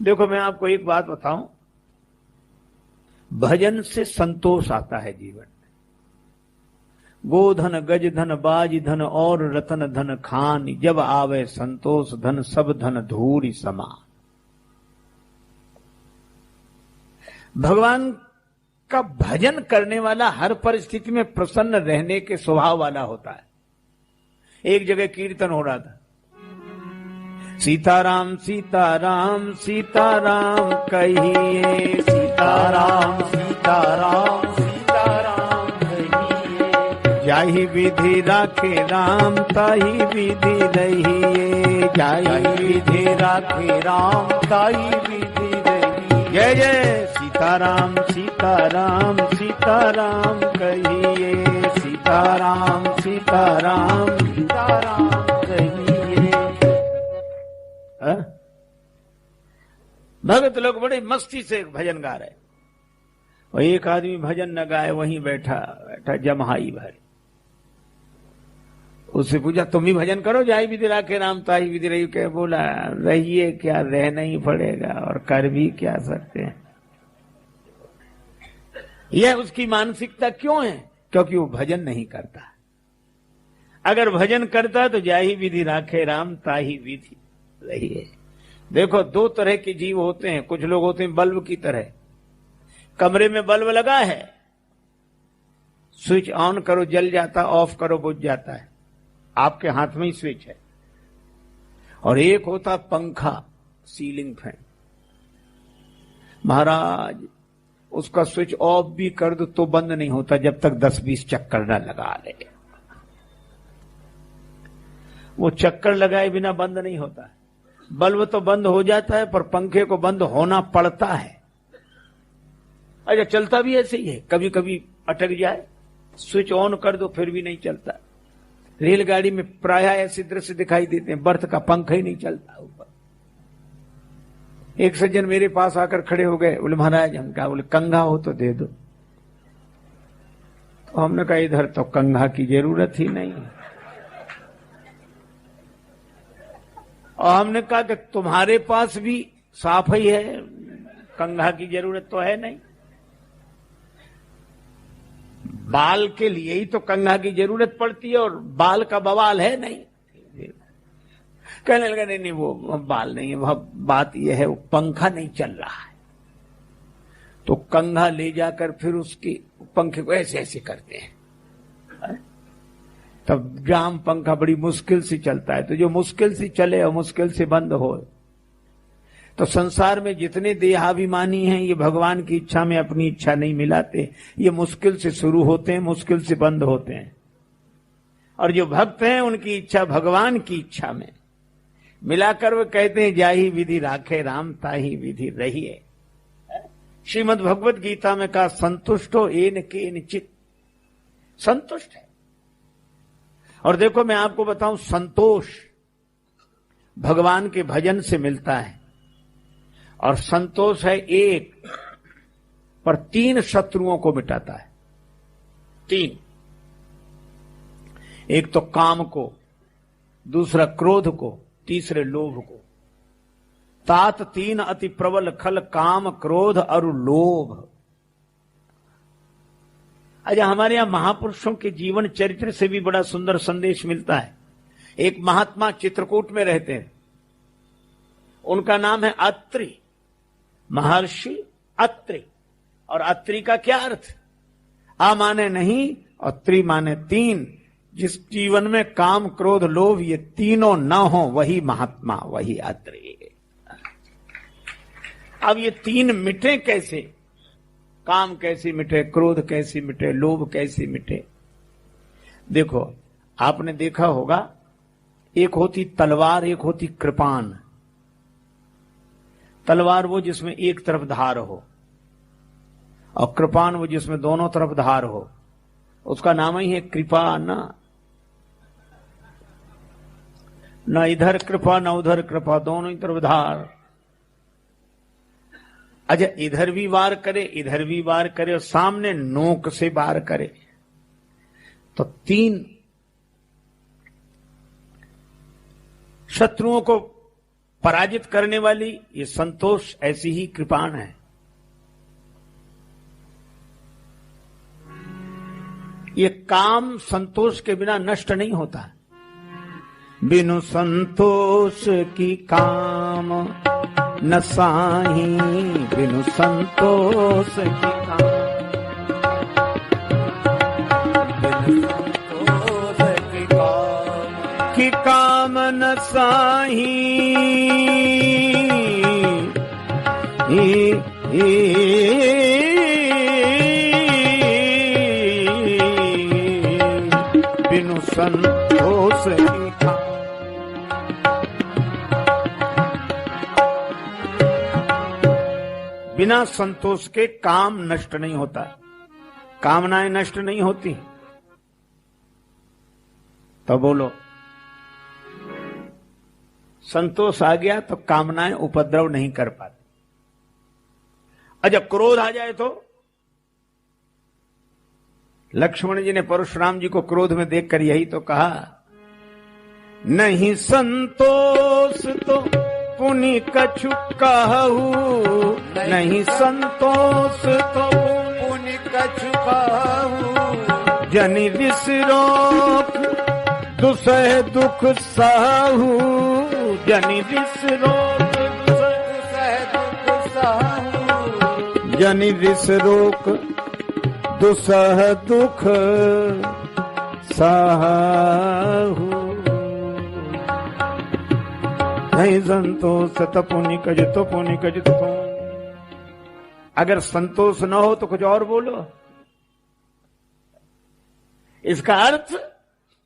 देखो मैं आपको एक बात बताऊं, भजन से संतोष आता है जीवन में। गोधन गज धन बाज धन और रतन धन खान, जब आवे संतोष धन सब धन धूरी समान। भगवान का भजन करने वाला हर परिस्थिति में प्रसन्न रहने के स्वभाव वाला होता है। एक जगह कीर्तन हो रहा था, सीताराम सीताराम सीताराम कहिए, सीताराम सीताराम सीताराम कहिए, जाहि विधि राखे राम ताहि विधि रहिए, जाहि विधि राखे राम ताहि विधि रहिए। जय जय सीताराम सीताराम सीताराम कहिए, सीताराम सीताराम सीताराम कहिए। भगत लोग बड़े मस्ती से भजन गा रहे, और एक आदमी भजन न गाए, वहीं बैठा बैठा जमहाई भरे। उससे पूछा तुम भी भजन करो, जाई विधि राखे राम ताई विधि रही। क्या बोला, रहिए क्या, रहना ही पड़ेगा और कर भी क्या सकते हैं। यह उसकी मानसिकता क्यों है? क्योंकि वो भजन नहीं करता। अगर भजन करता तो जाही विधि राखे राम ताही विधि रहिए। देखो दो तरह के जीव होते हैं। कुछ लोग होते हैं बल्ब की तरह, कमरे में बल्ब लगा है, स्विच ऑन करो जल जाता, ऑफ करो बुझ जाता है, आपके हाथ में ही स्विच है। और एक होता पंखा, सीलिंग फैन। महाराज उसका स्विच ऑफ भी कर दो तो बंद नहीं होता जब तक 10-20 चक्कर न लगा ले। वो चक्कर लगाए बिना बंद नहीं होता है। बल्ब तो बंद हो जाता है पर पंखे को बंद होना पड़ता है। अच्छा चलता भी ऐसे ही है, कभी कभी अटक जाए, स्विच ऑन कर दो फिर भी नहीं चलता। रेलगाड़ी में प्राय ऐसे दृश्य दिखाई देते हैं, बर्थ का पंखा ही नहीं चलता ऊपर। एक सज्जन मेरे पास आकर खड़े हो गए, बोले महाराज हम क्या, बोले कंघा हो तो दे दो। तो हमने कहा इधर तो कंघा की जरूरत ही नहीं। और हमने कहा कि तुम्हारे पास भी साफ ही है, कंघा की जरूरत तो है नहीं। बाल के लिए ही तो कंघा की जरूरत पड़ती है और बाल का बवाल है नहीं। कहने लगा नहीं वो बाल नहीं है, वह बात यह है वो पंखा नहीं चल रहा है। तो कंघा ले जाकर फिर उसके पंखे को ऐसे ऐसे करते हैं, तब जाम पंखा बड़ी मुश्किल से चलता है। तो जो मुश्किल से चले और मुश्किल से बंद हो, तो संसार में जितने देहाभिमानी हैं ये भगवान की इच्छा में अपनी इच्छा नहीं मिलाते। ये मुश्किल से शुरू होते हैं, मुश्किल से बंद होते हैं। और जो भक्त हैं उनकी इच्छा भगवान की इच्छा में मिलाकर वो कहते हैं जाही विधि राखे राम ताही विधि रहिए। श्रीमद् भगवत गीता में कहा संतुष्टो एन केन चित, संतुष्ट है। और देखो मैं आपको बताऊं, संतोष भगवान के भजन से मिलता है। और संतोष है एक, पर 3 शत्रुओं को मिटाता है। 3, एक तो काम को, दूसरा क्रोध को, तीसरे लोभ को। तात 3 अति प्रबल खल, काम क्रोध और लोभ। अच्छा हमारे यहां महापुरुषों के जीवन चरित्र से भी बड़ा सुंदर संदेश मिलता है। एक महात्मा चित्रकूट में रहते हैं, उनका नाम है अत्रि, महर्षि अत्रि। और अत्रि का क्या अर्थ? आ माने नहीं और त्रि माने 3। जिस जीवन में काम क्रोध लोभ ये तीनों न हो वही महात्मा, वही अत्रि। अब ये 3 मिटे कैसे? काम कैसे मिटे, क्रोध कैसे मिटे, लोभ कैसे मिटे? देखो आपने देखा होगा, एक होती तलवार, एक होती कृपान। तलवार वो जिसमें एक तरफ धार हो, और कृपान वो जिसमें दोनों तरफ धार हो। उसका नाम ही है कृपा। न इधर कृपा न उधर कृपा, दोनों ही तरफ धार। अच्छा इधर भी वार करे, इधर भी वार करे, और सामने नोक से वार करे। तो 3 शत्रुओं को पराजित करने वाली ये संतोष ऐसी ही कृपाण है। ये काम संतोष के बिना नष्ट नहीं होता। बिनु संतोष की काम न साही, बिनु संतोष की काम, बिनु संतोष की काम न साही। बिनु संतोष की काम। बिना संतोष के काम नष्ट नहीं होता, कामनाएं नष्ट नहीं होती। तो बोलो, संतोष आ गया तो कामनाएं उपद्रव नहीं कर पाती। और जब क्रोध आ जाए तो लक्ष्मण जी ने परशुराम जी को क्रोध में देखकर यही तो कहा, नहीं संतोष तो पुनि कछु कहू, नहीं संतोष तो पुनि कछु कहू। जनि रिस रोक दुसह दुख सहू, जनि रिस रोक दुसह दुख सहू। जनि रिस रोक दुसह दुख सहू। नहीं संतोष तो पुनि कछु, तो पुनि कछु तो। अगर संतोष न हो तो कुछ और बोलो। इसका अर्थ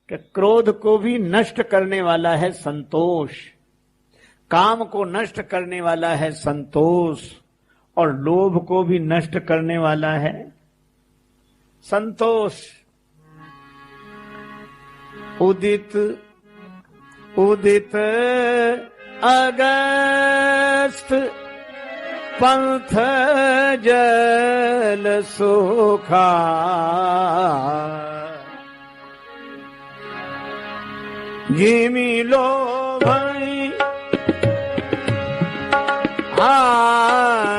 कि क्रोध को भी नष्ट करने वाला है संतोष, काम को नष्ट करने वाला है संतोष, और लोभ को भी नष्ट करने वाला है संतोष। उदित उदित अगस्त पंथ जल सुखा। जिमि लोभई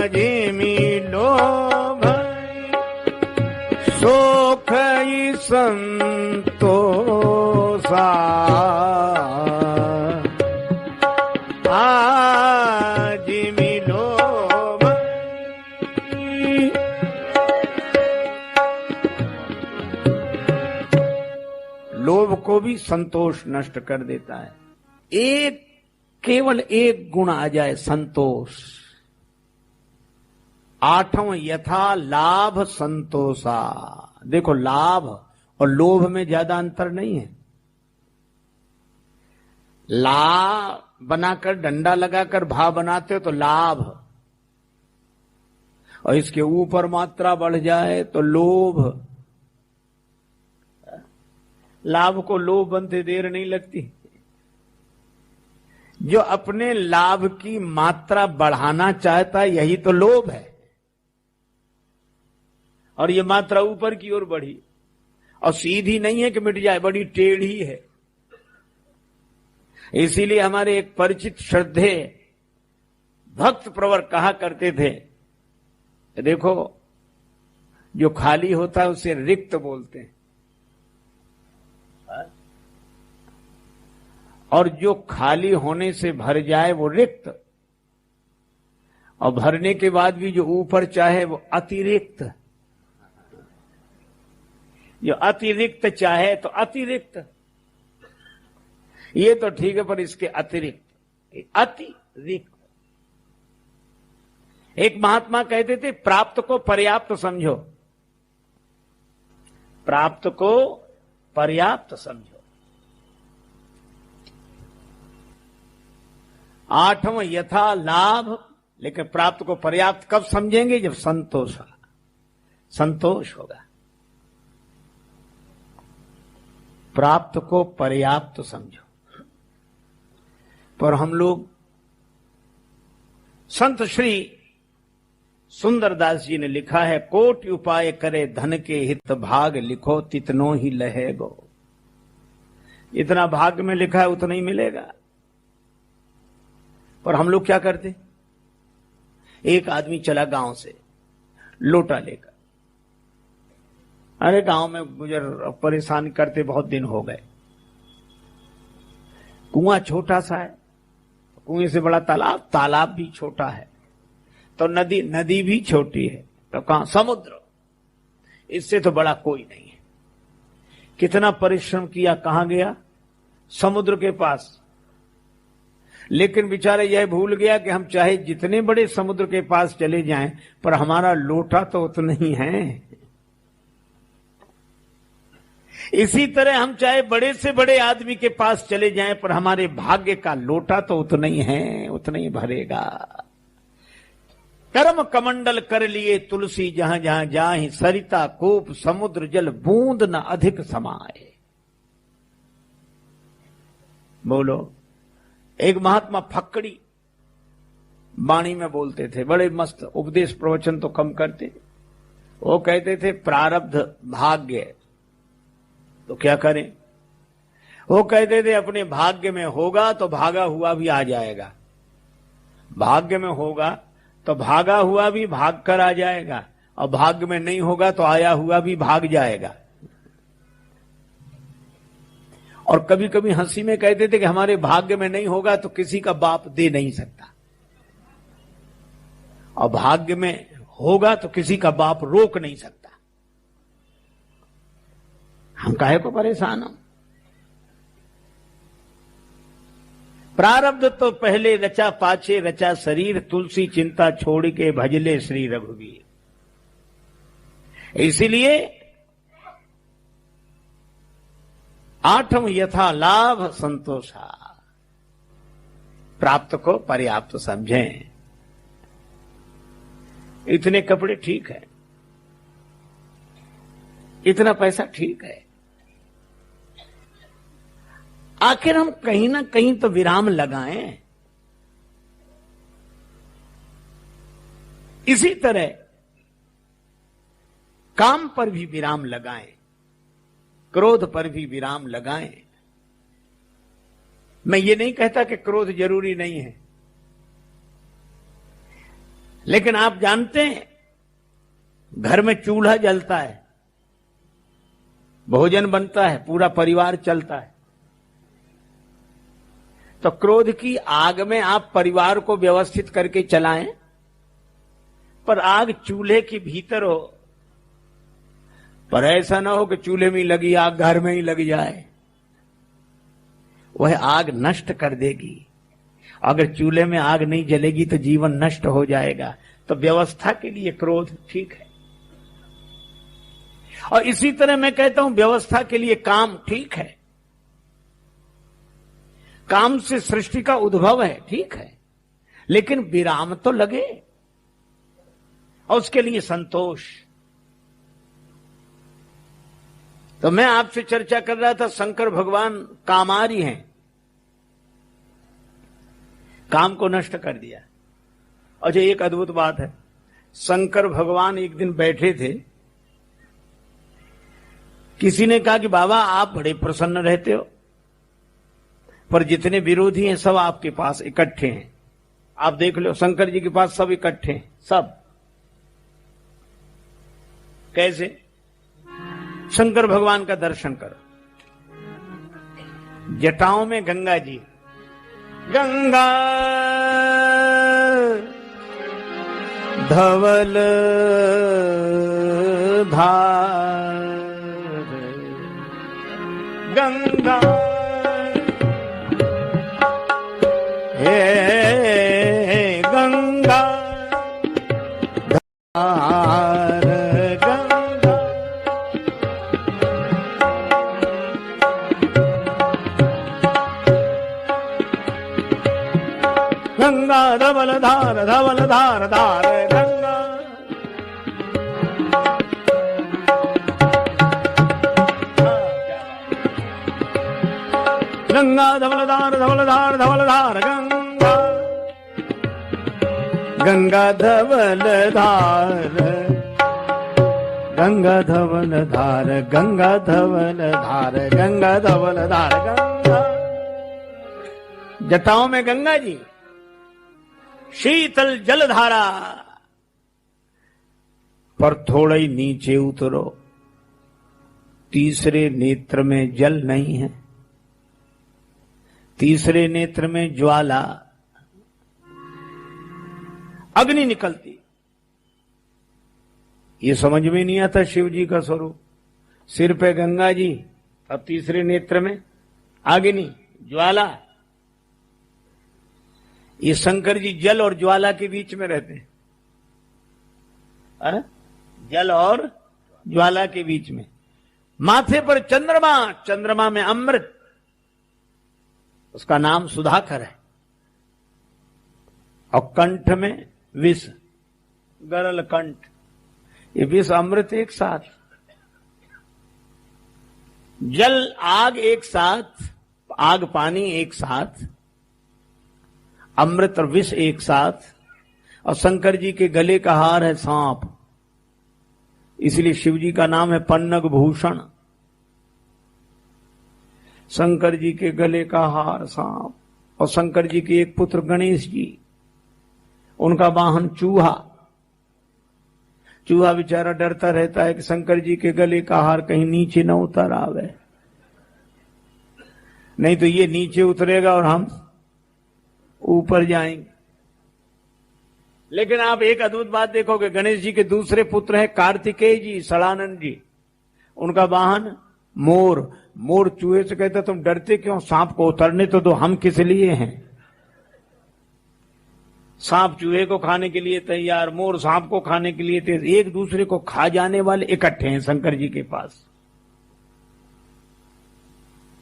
जिमि लोभई सोखई संतोषा। जिमि लोभई। लोभ को भी संतोष नष्ट कर देता है। केवल एक गुण आ जाए, संतोष। आठवां यथा लाभ संतोषा। देखो, लाभ और लोभ में ज्यादा अंतर नहीं है। ला बनाकर डंडा लगाकर भा बनाते हो तो लाभ, और इसके ऊपर मात्रा बढ़ जाए तो लोभ। लाभ को लोभ बनते देर नहीं लगती। जो अपने लाभ की मात्रा बढ़ाना चाहता है यही तो लोभ है, और ये मात्रा ऊपर की ओर बढ़ी, और सीधी नहीं है कि मिट जाए, बड़ी टेढ़ी है। इसीलिए हमारे एक परिचित श्रद्धे भक्त प्रवर कहा करते थे, देखो जो खाली होता है उसे रिक्त बोलते हैं, और जो खाली होने से भर जाए वो रिक्त, और भरने के बाद भी जो ऊपर चाहे वो अतिरिक्त। जो अतिरिक्त चाहे तो अतिरिक्त, ये तो ठीक है, पर इसके अतिरिक्त अतिरिक्त। एक महात्मा कहते थे, प्राप्त को पर्याप्त समझो, प्राप्त को पर्याप्त समझो। आठवां यथा लाभ, लेकिन प्राप्त को पर्याप्त कब समझेंगे? जब संतोष होगा, संतोष होगा। प्राप्त को पर्याप्त समझो। पर हम लोग, संत श्री सुंदरदास जी ने लिखा है, कोटि उपाय करे धन के हित भाग लिखो तितनो ही लहेगो। इतना भाग में लिखा है उतना ही मिलेगा। और हम लोग क्या करते, एक आदमी चला गांव से लोटा लेकर, अरे गांव में गुजर परेशान करते बहुत दिन हो गए, कुआं छोटा सा है, कुएं से बड़ा तालाब, तालाब भी छोटा है, तो नदी, नदी भी छोटी है, तो कहां समुद्र, इससे तो बड़ा कोई नहीं है। कितना परिश्रम किया, कहां गया, समुद्र के पास। लेकिन बेचारा यह भूल गया कि हम चाहे जितने बड़े समुद्र के पास चले जाएं, पर हमारा लोटा तो उतना ही है। इसी तरह हम चाहे बड़े से बड़े आदमी के पास चले जाएं, पर हमारे भाग्य का लोटा तो उतना ही है, उतना ही भरेगा। कर्म कमंडल कर लिए तुलसी जहां जहां जाहि, सरिता कूप समुद्र जल बूंद न अधिक समाए। बोलो, एक महात्मा फक्कड़ी वाणी में बोलते थे, बड़े मस्त उपदेश प्रवचन तो कम करते। वो कहते थे प्रारब्ध भाग्य, तो क्या करें। वो कहते थे अपने भाग्य में होगा तो भागा हुआ भी आ जाएगा, भाग्य में होगा तो भागा हुआ भी भाग कर आ जाएगा, और भाग्य में नहीं होगा तो आया हुआ भी भाग जाएगा। और कभी कभी हंसी में कहते थे कि हमारे भाग्य में नहीं होगा तो किसी का बाप दे नहीं सकता, और भाग्य में होगा तो किसी का बाप रोक नहीं सकता। हम काहे को परेशान हो। प्रारब्ध तो पहले रचा पाछे रचा शरीर, तुलसी चिंता छोड़ के भजले श्री रघुवीर। इसीलिए आठम यथा लाभ संतोषा, प्राप्त को पर्याप्त समझें। इतने कपड़े ठीक है, इतना पैसा ठीक है, आखिर हम कहीं ना कहीं तो विराम लगाएं। इसी तरह काम पर भी विराम लगाएं, क्रोध पर भी विराम लगाएं। मैं ये नहीं कहता कि क्रोध जरूरी नहीं है, लेकिन आप जानते हैं घर में चूल्हा जलता है, भोजन बनता है, पूरा परिवार चलता है, तो क्रोध की आग में आप परिवार को व्यवस्थित करके चलाएं, पर आग चूल्हे के भीतर हो, पर ऐसा ना हो कि चूल्हे में लगी आग घर में ही लग जाए, वह आग नष्ट कर देगी। अगर चूल्हे में आग नहीं जलेगी तो जीवन नष्ट हो जाएगा। तो व्यवस्था के लिए क्रोध ठीक है, और इसी तरह मैं कहता हूं व्यवस्था के लिए काम ठीक है। काम से सृष्टि का उद्भव है, ठीक है, लेकिन विराम तो लगे, और उसके लिए संतोष। तो मैं आपसे चर्चा कर रहा था, शंकर भगवान कामारी हैं, काम को नष्ट कर दिया। अच्छा, एक अद्भुत बात है, शंकर भगवान एक दिन बैठे थे, किसी ने कहा कि बाबा आप बड़े प्रसन्न रहते हो, पर जितने विरोधी हैं सब आपके पास इकट्ठे हैं। आप देख लो शंकर जी के पास सब इकट्ठे हैं, सब। कैसे? शंकर भगवान का दर्शन करो, जटाओं में गंगा जी, गंगा धवल धार, गंगा हे गंगा धार, गंगा धवल धार, धवल धार धार गंगा। गंगा धवल धार, धवल धार, धवल धार गंगा, गंगा धवल धार, गंगा धवल धार, गंगा धवल धार, गंगा धवल धार गंगा। जटाओं में गंगा जी, शीतल जलधारा, पर थोड़ा ही नीचे उतरो, तीसरे नेत्र में जल नहीं है, तीसरे नेत्र में ज्वाला, अग्नि निकलती। ये समझ में नहीं आता शिव जी का स्वरूप। सिर पे गंगा जी, अब तीसरे नेत्र में अग्नि ज्वाला। ये शंकर जी जल और ज्वाला के बीच में रहते हैं, जल और ज्वाला के बीच में। माथे पर चंद्रमा, चंद्रमा में अमृत, उसका नाम सुधाकर है। और कंठ में विष, गरल कंठ, ये विष अमृत एक साथ। जल आग एक साथ, आग पानी एक साथ, अमृत और विष एक साथ। और शंकर जी के गले का हार है सांप, इसलिए शिव जी का नाम है पन्नग भूषण। शंकर जी के गले का हार सांप। और शंकर जी के एक पुत्र गणेश जी, उनका वाहन चूहा। चूहा बेचारा डरता रहता है कि शंकर जी के गले का हार कहीं नीचे न उतर आवे, नहीं तो ये नीचे उतरेगा और हम ऊपर जाएंगे। लेकिन आप एक अद्भुत बात देखोगे, गणेश जी के दूसरे पुत्र हैं कार्तिकेय जी, सड़ानंद जी, उनका वाहन मोर। मोर चूहे से कहता तुम डरते क्यों, सांप को उतरने तो दो, हम किस लिए हैं। सांप चूहे को खाने के लिए तैयार, मोर सांप को खाने के लिए तैयार, एक दूसरे को खा जाने वाले इकट्ठे हैं शंकर जी के पास।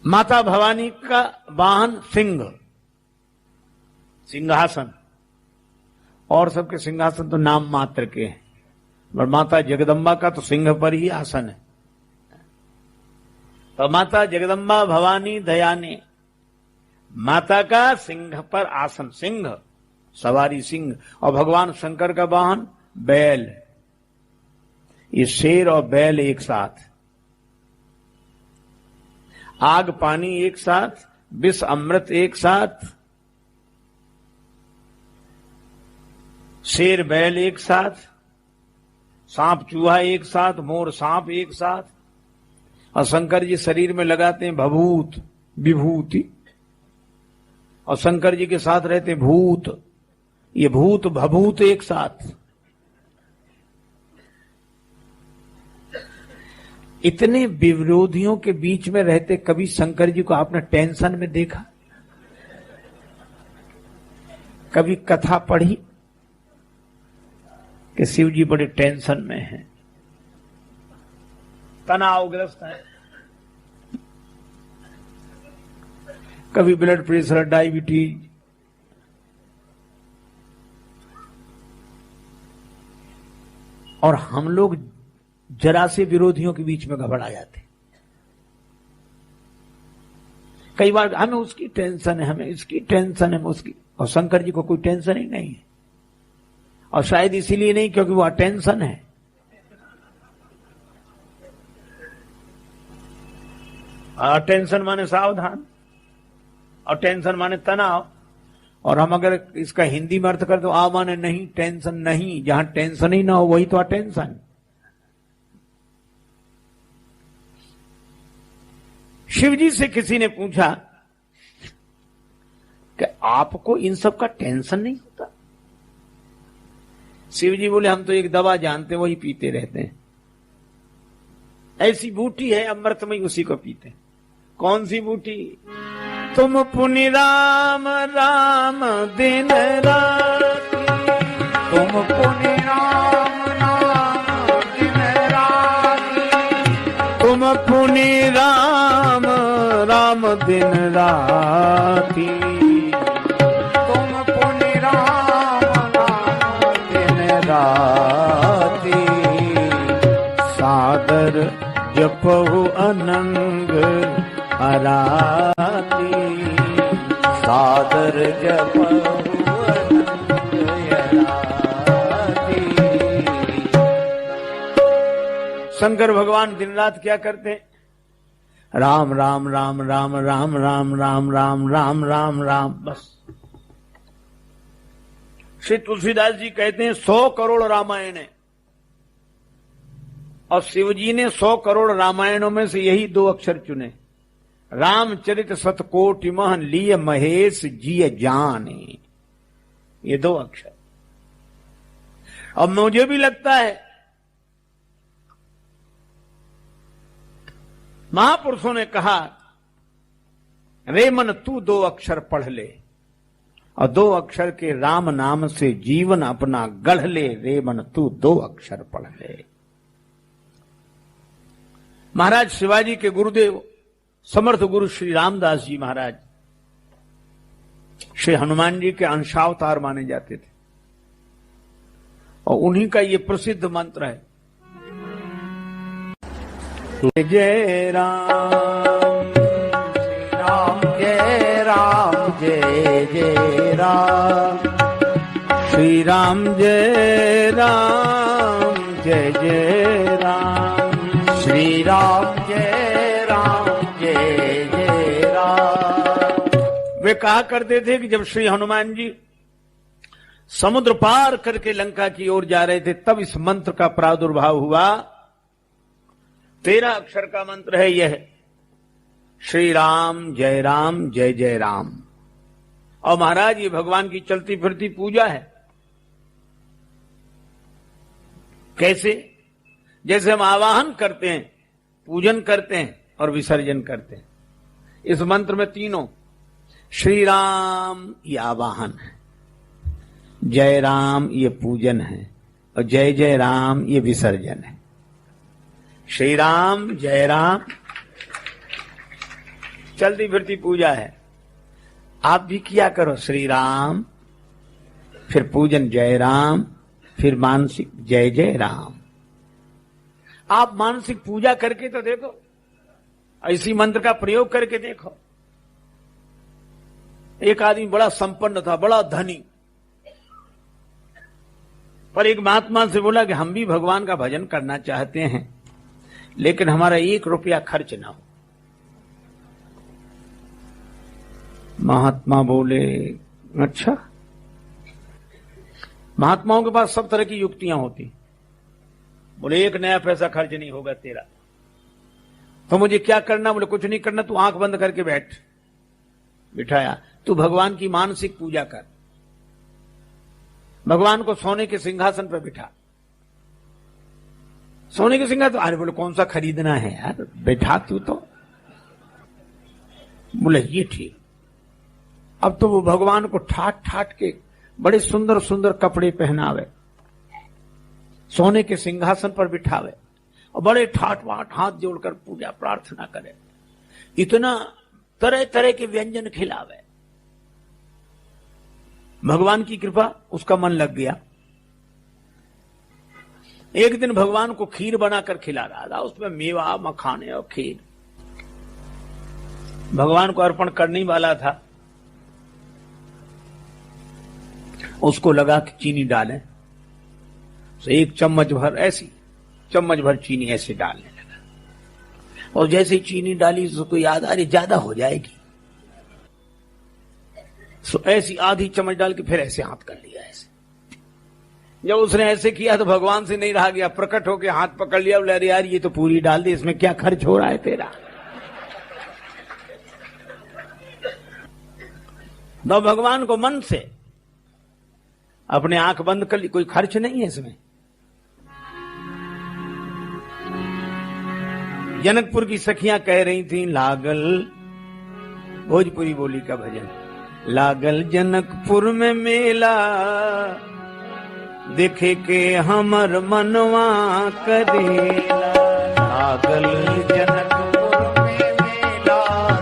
माता भवानी का वाहन सिंह, सिंहासन। और सबके सिंहासन तो नाम मात्र के हैं, पर माता जगदम्बा का तो सिंह पर ही आसन है। तो माता जगदम्बा भवानी दयानी, माता का सिंह पर आसन, सिंह सवारी सिंह। और भगवान शंकर का वाहन बैल। ये शेर और बैल एक साथ, आग पानी एक साथ, विष अमृत एक साथ, शेर बैल एक साथ, सांप चूहा एक साथ, मोर सांप एक साथ। और शंकर जी शरीर में लगाते हैं भभूत, विभूति। और शंकर जी के साथ रहते हैं भूत, ये भूत भभूत एक साथ। इतने विरोधियों के बीच में रहते कभी शंकर जी को आपने टेंशन में देखा? कभी कथा पढ़ी कि शिव जी बड़े टेंशन में हैं, तनावग्रस्त है? कभी ब्लड प्रेशर, डायबिटीज, और हम लोग जरा से विरोधियों के बीच में घबरा जाते। कई बार हमें उसकी टेंशन है, हमें इसकी टेंशन है, उसकी। और शंकर जी को कोई टेंशन ही नहीं है, और शायद इसीलिए नहीं क्योंकि वो अटेंशन है। अटेंशन माने सावधान, और टेंशन माने तनाव। और हम अगर इसका हिंदी में अर्थ कर दो, आ माने नहीं, टेंशन नहीं। जहां टेंशन ही ना हो वही तो अटेंशन। शिव जी से किसी ने पूछा कि आपको इन सब का टेंशन नहीं होता? शिव जी बोले हम तो एक दवा जानते, वही पीते रहते हैं। ऐसी बूटी है अमृतमयी, उसी को पीते हैं। कौन सी बूटी? तुम पुनि राम राम दिन रात, तुम पुनि राम राम दिन रात, तुम पुनि राम राम दिन राती, तुम पुनि राम राम दिन राती, सादर जपहु अनंग अराती, सादर जपहु अनंग अराती। शंकर भगवान दिन रात क्या करते हैं? राम राम राम राम राम राम राम राम राम राम राम, बस। श्री तुलसीदास जी कहते हैं 100 करोड़ रामायण है, और शिवजी ने 100 करोड़ रामायणों में से यही 2 अक्षर चुने, रामचरित सतकोटि महन लिय महेश जिय जाने, ये 2 अक्षर। अब मुझे भी लगता है महापुरुषों ने कहा, रे मन तू 2 अक्षर पढ़ ले, और 2 अक्षर के राम नाम से जीवन अपना गढ़ ले, रे मन तू 2 अक्षर पढ़ ले। महाराज शिवाजी के गुरुदेव समर्थ गुरु श्री रामदास जी महाराज श्री हनुमान जी के अंशावतार माने जाते थे, और उन्हीं का ये प्रसिद्ध मंत्र है, जय राम राम जय राम जय जय राम, श्री राम जय राम जय जय राम, श्री राम जय जय राम। वे कहा करते थे कि जब श्री हनुमान जी समुद्र पार करके लंका की ओर जा रहे थे, तब इस मंत्र का प्रादुर्भाव हुआ। 13 अक्षर का मंत्र है यह, श्री राम जय जय राम। और महाराज ये भगवान की चलती फिरती पूजा है। कैसे? जैसे हम आवाहन करते हैं, पूजन करते हैं और विसर्जन करते हैं। इस मंत्र में तीनों, श्री राम ये आवाहन है, जय राम ये पूजन है, और जय जय राम ये विसर्जन है। श्री राम जय राम चलती फिरती पूजा है। आप भी किया करो, श्री राम, फिर पूजन जय राम, फिर मानसिक जय जय राम। आप मानसिक पूजा करके तो देखो, इसी मंत्र का प्रयोग करके देखो। एक आदमी बड़ा संपन्न था, बड़ा धनी, पर एक महात्मा से बोला कि हम भी भगवान का भजन करना चाहते हैं, लेकिन हमारा 1 रुपया खर्च ना हो। महात्मा बोले, अच्छा। महात्माओं के पास सब तरह की युक्तियां होती। बोले 1 नया पैसा खर्च नहीं होगा तेरा। तो मुझे क्या करना? बोले कुछ नहीं करना, तू आंख बंद करके बैठ। बिठाया, तू भगवान की मानसिक पूजा कर, भगवान को सोने के सिंहासन पर बिठा। सोने के सिंहासन? अरे बोले कौन सा खरीदना है यार, बैठा तू तो। बोले ये ठीक। अब तो वो भगवान को ठाट ठाट के बड़े सुंदर सुंदर कपड़े पहनावे, सोने के सिंहासन पर बिठावे, और बड़े ठाट वाट हाथ जोड़कर पूजा प्रार्थना करे, इतना तरह तरह के व्यंजन खिलावे। भगवान की कृपा, उसका मन लग गया। एक दिन भगवान को खीर बनाकर खिला रहा था, उसमें मेवा मखाने और खीर भगवान को अर्पण करने वाला था। उसको लगा कि चीनी डालें, तो 1 चम्मच भर, ऐसी चम्मच भर चीनी ऐसे डालने लगा, और जैसे चीनी डाली उसको याद आ रही ज्यादा हो जाएगी, तो ऐसी आधी चम्मच डाल के फिर ऐसे हाथ कर लिया। ऐसे जब उसने ऐसे किया तो भगवान से नहीं रहा गया, प्रकट होकर हाथ पकड़ लिया। बोले अरे यार ये तो पूरी डाल दी, इसमें क्या खर्च हो रहा है तेरा? तो भगवान को मन से अपने आंख बंद कर ली, कोई खर्च नहीं है इसमें। जनकपुर की सखियां कह रही थी, लागल, भोजपुरी बोली का भजन, लागल जनकपुर में मेला, देखे के हमर मनवा करेला। लागल जनकपुर में मेला,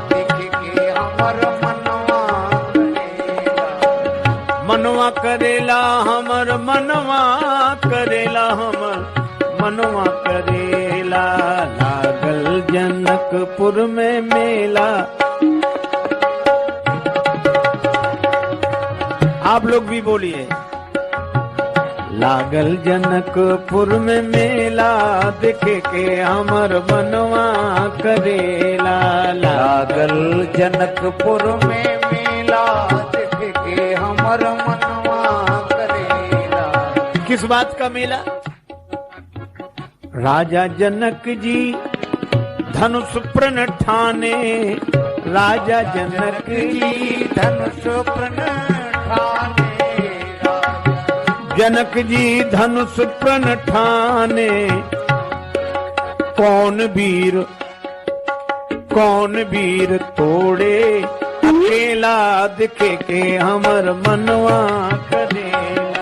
देखे के हमर मनवा करेला। मनवा करेला हमर मनवा करेला, हमर मनवा करेला। लागल जनकपुर में मेला। आप लोग भी बोलिए, लागल जनकपुर में मेला, देखे के हमर मनवा करेला। लागल जनकपुर में मेला, देखे के हमर मनवा करेला। किस बात का मेला? राजा जनक जी धनुष प्रण ठाने, राजा जनक जी धनुष प्रण ठाने, जनक जी धनुष प्रण ठाने, कौन वीर तोड़े अकेला दिखे के हमर मनवा करेला,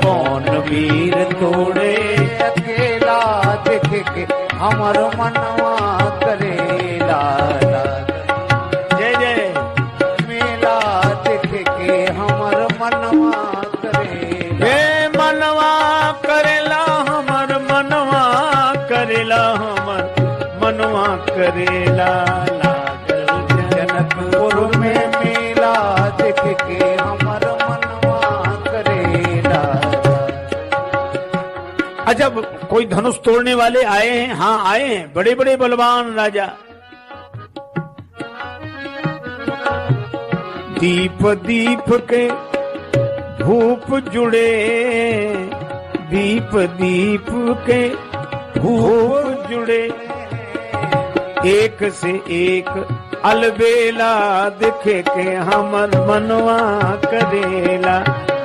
कौन वीर तोड़े अकेला दिखे के हमर मनवा करेला, जय जय मेला दिखे के हमर मनवा करेला, हे मनवा करेला हमर मनवा करेला, हमर मनवा करेला, लागल जनकपुर में मेला देख के हमर मनवा करेला। अच्छा, कोई धनुष तोड़ने वाले आए हैं? हाँ आए हैं, बड़े बड़े बलवान राजा। दीप दीप के धूप जुड़े, दीप दीप के धूप जुड़े, एक से एक अलबेला दिखे के हमर मनवा करेला,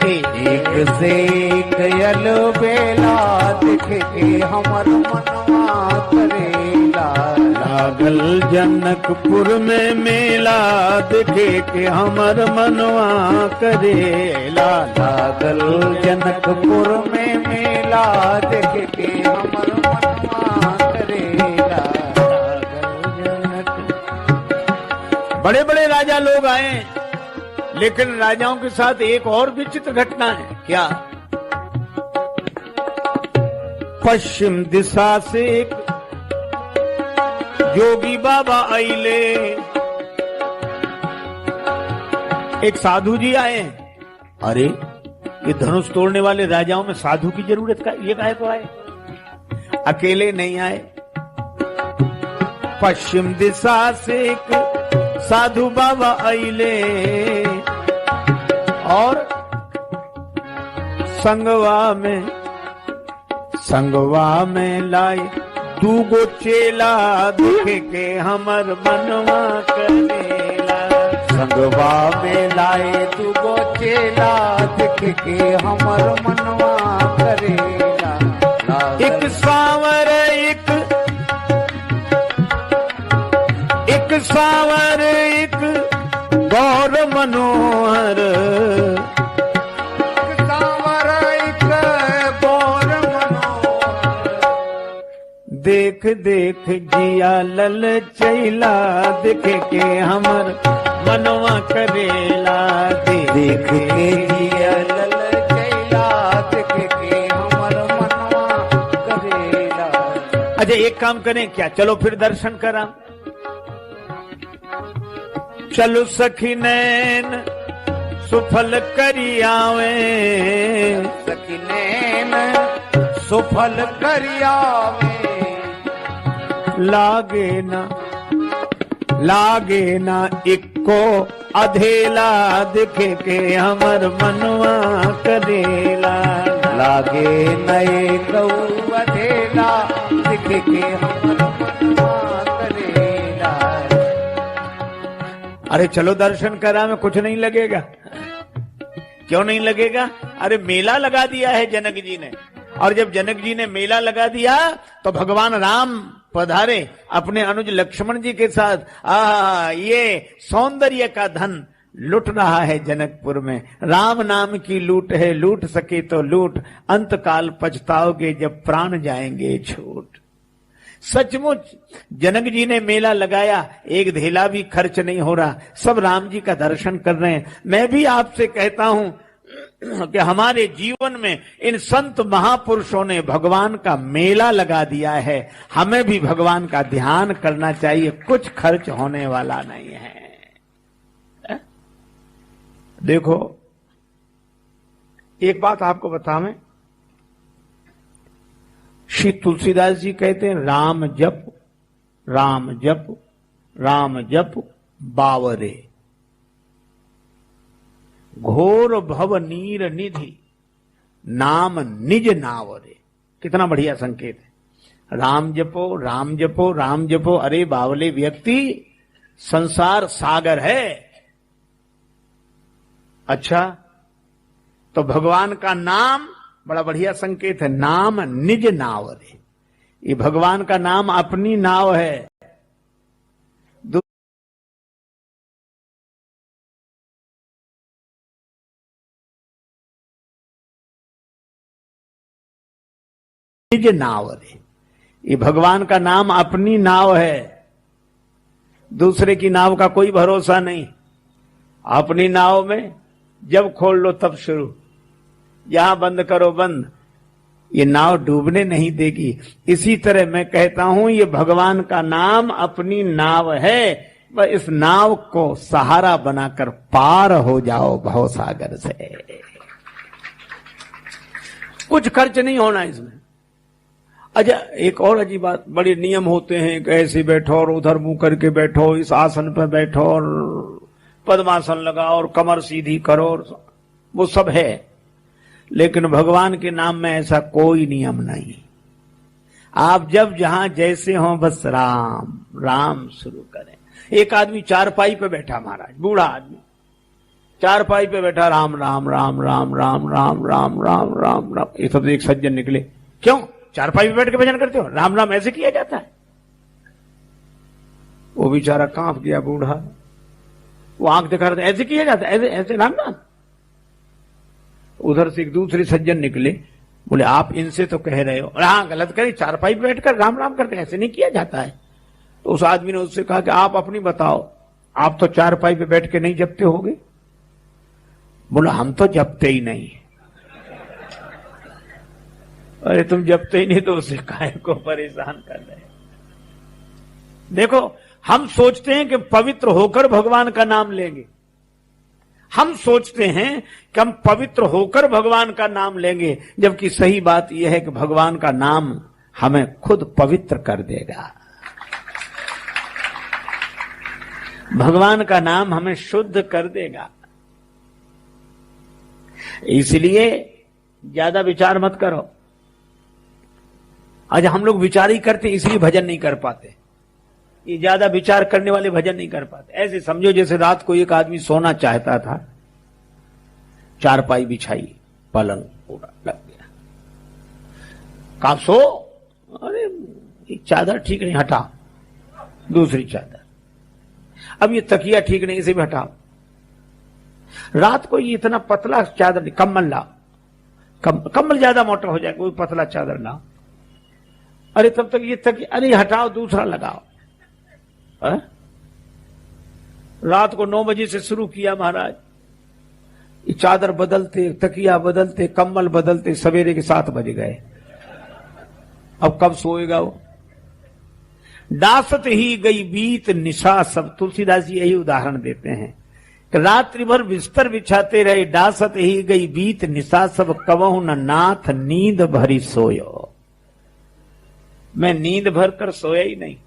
एक से एक अलबेला दिखे के हमर मनवा करेला, लागल जनकपुर में मेला दिखे के हमर मनवा करेला, लागल जनकपुर में मेला देख के हमर मनवा करेला, बड़े बड़े राजा लोग आए, लेकिन राजाओं के साथ एक और विचित्र घटना है। क्या? पश्चिम दिशा से एक जोगी बाबा आइले, एक साधु जी आए। अरे, ये धनुष तोड़ने वाले राजाओं में साधु की जरूरत का ये काहे को आए? अकेले नहीं आए। पश्चिम दिशा से एक साधु बाबा आइले और संगवा में लाए दूगो चेला देखे के हमर मनवा करेला, संगवा में लाए दूगो चेला देख के हमर मनवा करेला, एक सांवर एक सांवर एक गौर मनोहर, सांवर एक गौर मनोहर, देख देख जिया लल चैला देखे के हमर मनवा करेला, देख के जिया लल चैला देख के हमर मनवा करेला। अच्छा, एक काम करें क्या? चलो फिर दर्शन करा। चलो सखी नैन सुफल करियावे, सखी नैन सुफल करियावे, लागे ना इक्को अधेला दिखे के हमर मनवा करेला, लागे नए गऊ अधेला दिखे के हमर मनवा करेला। अरे चलो दर्शन करा में कुछ नहीं लगेगा। क्यों नहीं लगेगा? अरे मेला लगा दिया है जनक जी ने, और जब जनक जी ने मेला लगा दिया तो भगवान राम पधारे अपने अनुज लक्ष्मण जी के साथ। ये सौंदर्य का धन लुट रहा है जनकपुर में। राम नाम की लूट है, लूट सके तो लूट, अंत काल पछताओगे जब प्राण जाएंगे छूट। सचमुच जनक जी ने मेला लगाया, एक धेला भी खर्च नहीं हो रहा, सब राम जी का दर्शन कर रहे हैं। मैं भी आपसे कहता हूं कि हमारे जीवन में इन संत महापुरुषों ने भगवान का मेला लगा दिया है, हमें भी भगवान का ध्यान करना चाहिए, कुछ खर्च होने वाला नहीं है। देखो एक बात आपको बतावें, श्री तुलसीदास जी कहते हैं राम जप राम जप राम जप बावरे, घोर भव नीर निधि नाम निज नाव रे। कितना बढ़िया संकेत है। राम जपो राम जपो राम जपो। अरे बावले व्यक्ति, संसार सागर है। अच्छा, तो भगवान का नाम बड़ा बढ़िया संकेत है। नाम निज नाव रे। ये भगवान का नाम अपनी नाव है। निज नाव रे। ये भगवान का नाम अपनी नाव है। दूसरे की नाव का कोई भरोसा नहीं। अपनी नाव में जब खोल लो तब शुरू, यहां बंद करो बंद। ये नाव डूबने नहीं देगी। इसी तरह मैं कहता हूं, ये भगवान का नाम अपनी नाव है। बस इस नाव को सहारा बनाकर पार हो जाओ भवसागर से। कुछ खर्च नहीं होना इसमें। अच्छा, एक और अजीब बात, बड़े नियम होते हैं कि ऐसे बैठो और उधर मुंह करके बैठो, इस आसन पर बैठो और पद्मासन लगाओ और कमर सीधी करो, वो सब है। लेकिन भगवान के नाम में ऐसा कोई नियम नहीं। आप जब जहां जैसे हो बस राम राम शुरू करें। एक आदमी चारपाई पे बैठा, महाराज बूढ़ा आदमी चारपाई पे बैठा, राम राम राम राम राम राम राम राम राम राम। ये सब एक सज्जन निकले, क्यों चारपाई पे बैठ के भजन करते हो? राम राम ऐसे किया जाता है? वो बेचारा कांप गया बूढ़ा, वो आंख दिखा रहा था, ऐसे किया जाता है? ऐसे ऐसे राम राम। उधर से एक दूसरे सज्जन निकले, बोले आप इनसे तो कह रहे हो, हाँ गलत करें, चारपाई पे बैठकर राम राम करते, ऐसे नहीं किया जाता है। तो उस आदमी ने उससे कहा कि आप अपनी बताओ, आप तो चारपाई पे बैठ के नहीं जपते होगे? बोला हम तो जपते ही नहीं। अरे तुम जपते ही नहीं तो उसे काहे को परेशान कर रहे? देखो, हम सोचते हैं कि पवित्र होकर भगवान का नाम लेंगे। हम सोचते हैं कि हम पवित्र होकर भगवान का नाम लेंगे, जबकि सही बात यह है कि भगवान का नाम हमें खुद पवित्र कर देगा। भगवान का नाम हमें शुद्ध कर देगा। इसलिए ज्यादा विचार मत करो। आज हम लोग विचार ही करते, इसलिए भजन नहीं कर पाते। ये ज्यादा विचार करने वाले भजन नहीं कर पाते। ऐसे समझो जैसे रात को एक आदमी सोना चाहता था, चारपाई बिछाई, पलंग पूरा लग गया, कहा सो, अरे एक चादर ठीक नहीं, हटा दूसरी चादर, अब ये तकिया ठीक नहीं, इसे भी हटाओ। रात को ये इतना पतला चादर, कम्बल लाओ, कम्बल ज्यादा मोटा हो जाएगा, कोई पतला चादर लाओ। अरे तब तक ये तकिया, अरे हटाओ दूसरा लगाओ। रात को 9 बजे से शुरू किया महाराज, ये चादर बदलते, तकिया बदलते, कम्बल बदलते, सवेरे के 7 बज गए। अब कब सोएगा वो? डासत ही गई बीत निशा सब। तुलसीदास जी यही उदाहरण देते हैं कि रात्रि भर बिस्तर बिछाते रहे, डासत ही गई बीत निशा सब, कवहु न नाथ नींद भरी सोयो। मैं नींद भर कर सोया ही नहीं।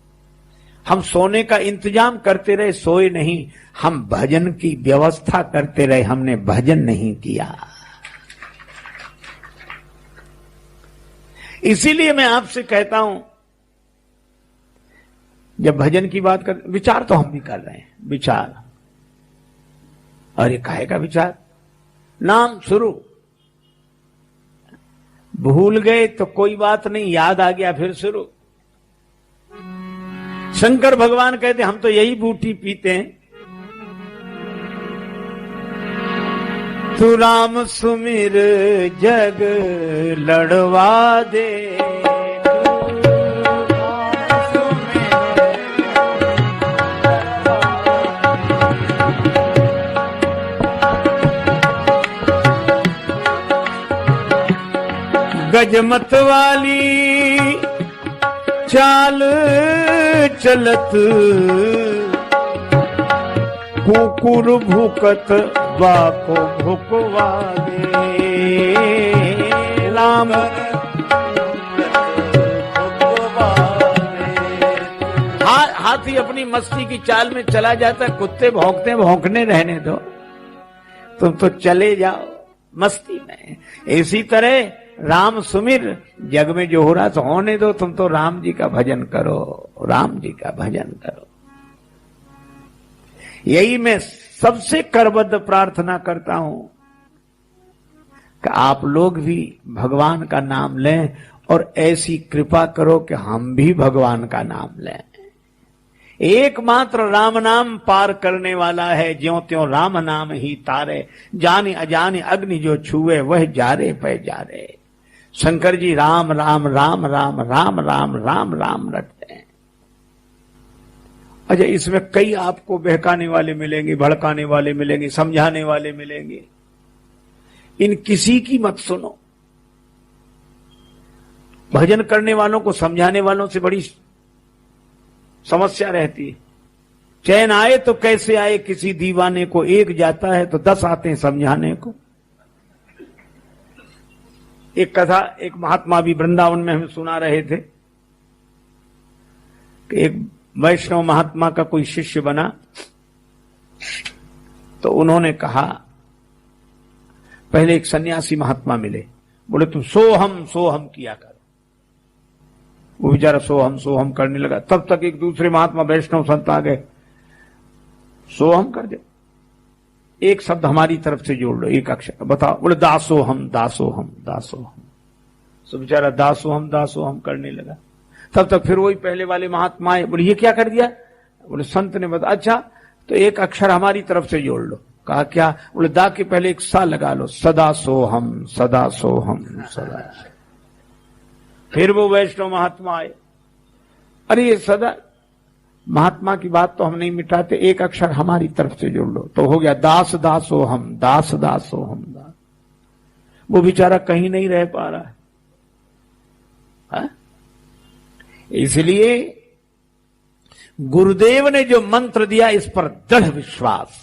हम सोने का इंतजाम करते रहे, सोए नहीं। हम भजन की व्यवस्था करते रहे, हमने भजन नहीं किया। इसीलिए मैं आपसे कहता हूं, जब भजन की बात कर, विचार तो हम भी कर रहे हैं, विचार। अरे काहे का विचार? नाम शुरू, भूल गए तो कोई बात नहीं, याद आ गया फिर शुरू। शंकर भगवान कहते हम तो यही बूटी पीते हैं। तू राम सुमिर जग लड़वा दे, गजमत वाली चाल चलत, कुकुर भूकत बाको भुकवा दे। राम हाथी अपनी मस्ती की चाल में चला जाता, कुत्ते भौंकते भौंकने रहने दो, तुम तो चले जाओ। मस्ती में। इसी तरह राम सुमिर, जग में जो हो रहा तो होने दो, तुम तो राम जी का भजन करो, राम जी का भजन करो। यही मैं सबसे करबद्ध प्रार्थना करता हूं कि आप लोग भी भगवान का नाम लें और ऐसी कृपा करो कि हम भी भगवान का नाम लें। एकमात्र राम नाम पार करने वाला है, ज्यों त्यों राम नाम ही तारे, जाने अजाने अग्नि जो छुए वह जारे पे जारे। शंकर जी राम राम राम राम राम राम राम राम रटते हैं। अच्छा, इसमें कई आपको बहकाने वाले मिलेंगे, भड़काने वाले मिलेंगे, समझाने वाले मिलेंगे। इन किसी की मत सुनो। भजन करने वालों को समझाने वालों से बड़ी समस्या रहती है। चैन आए तो कैसे आए किसी दीवाने को, एक जाता है तो 10 आते हैं समझाने को। एक कथा एक महात्मा भी वृंदावन में हमें सुना रहे थे कि एक वैष्णव महात्मा का कोई शिष्य बना, तो उन्होंने कहा, पहले एक सन्यासी महात्मा मिले, बोले तुम सोहम किया करो। वो बेचारा सोहम करने लगा। तब तक एक दूसरे महात्मा वैष्णव संत आ गए, सोहम कर दो, एक शब्द हमारी तरफ से जोड़ लो, एक अक्षर बताओ। बोले दासोहम दासोहम दासोहम। तो बेचारा दासोहम करने लगा। तब तक फिर वही पहले वाले महात्मा आए, बोले ये क्या कर दिया? बोले संत ने बताया, अच्छा तो एक अक्षर हमारी तरफ से जोड़ लो। कहा क्या? बोले दा के पहले एक सा लगा लो, सदा सोहम सदा सोहम सदा। फिर वो वैष्णव महात्मा आए, अरे ये सदा महात्मा की बात तो हम नहीं मिटाते, एक अक्षर हमारी तरफ से जोड़ लो। तो हो गया दास दासोहम दास दासोहम दास। वो बेचारा कहीं नहीं रह पा रहा है। इसलिए गुरुदेव ने जो मंत्र दिया इस पर दृढ़ विश्वास।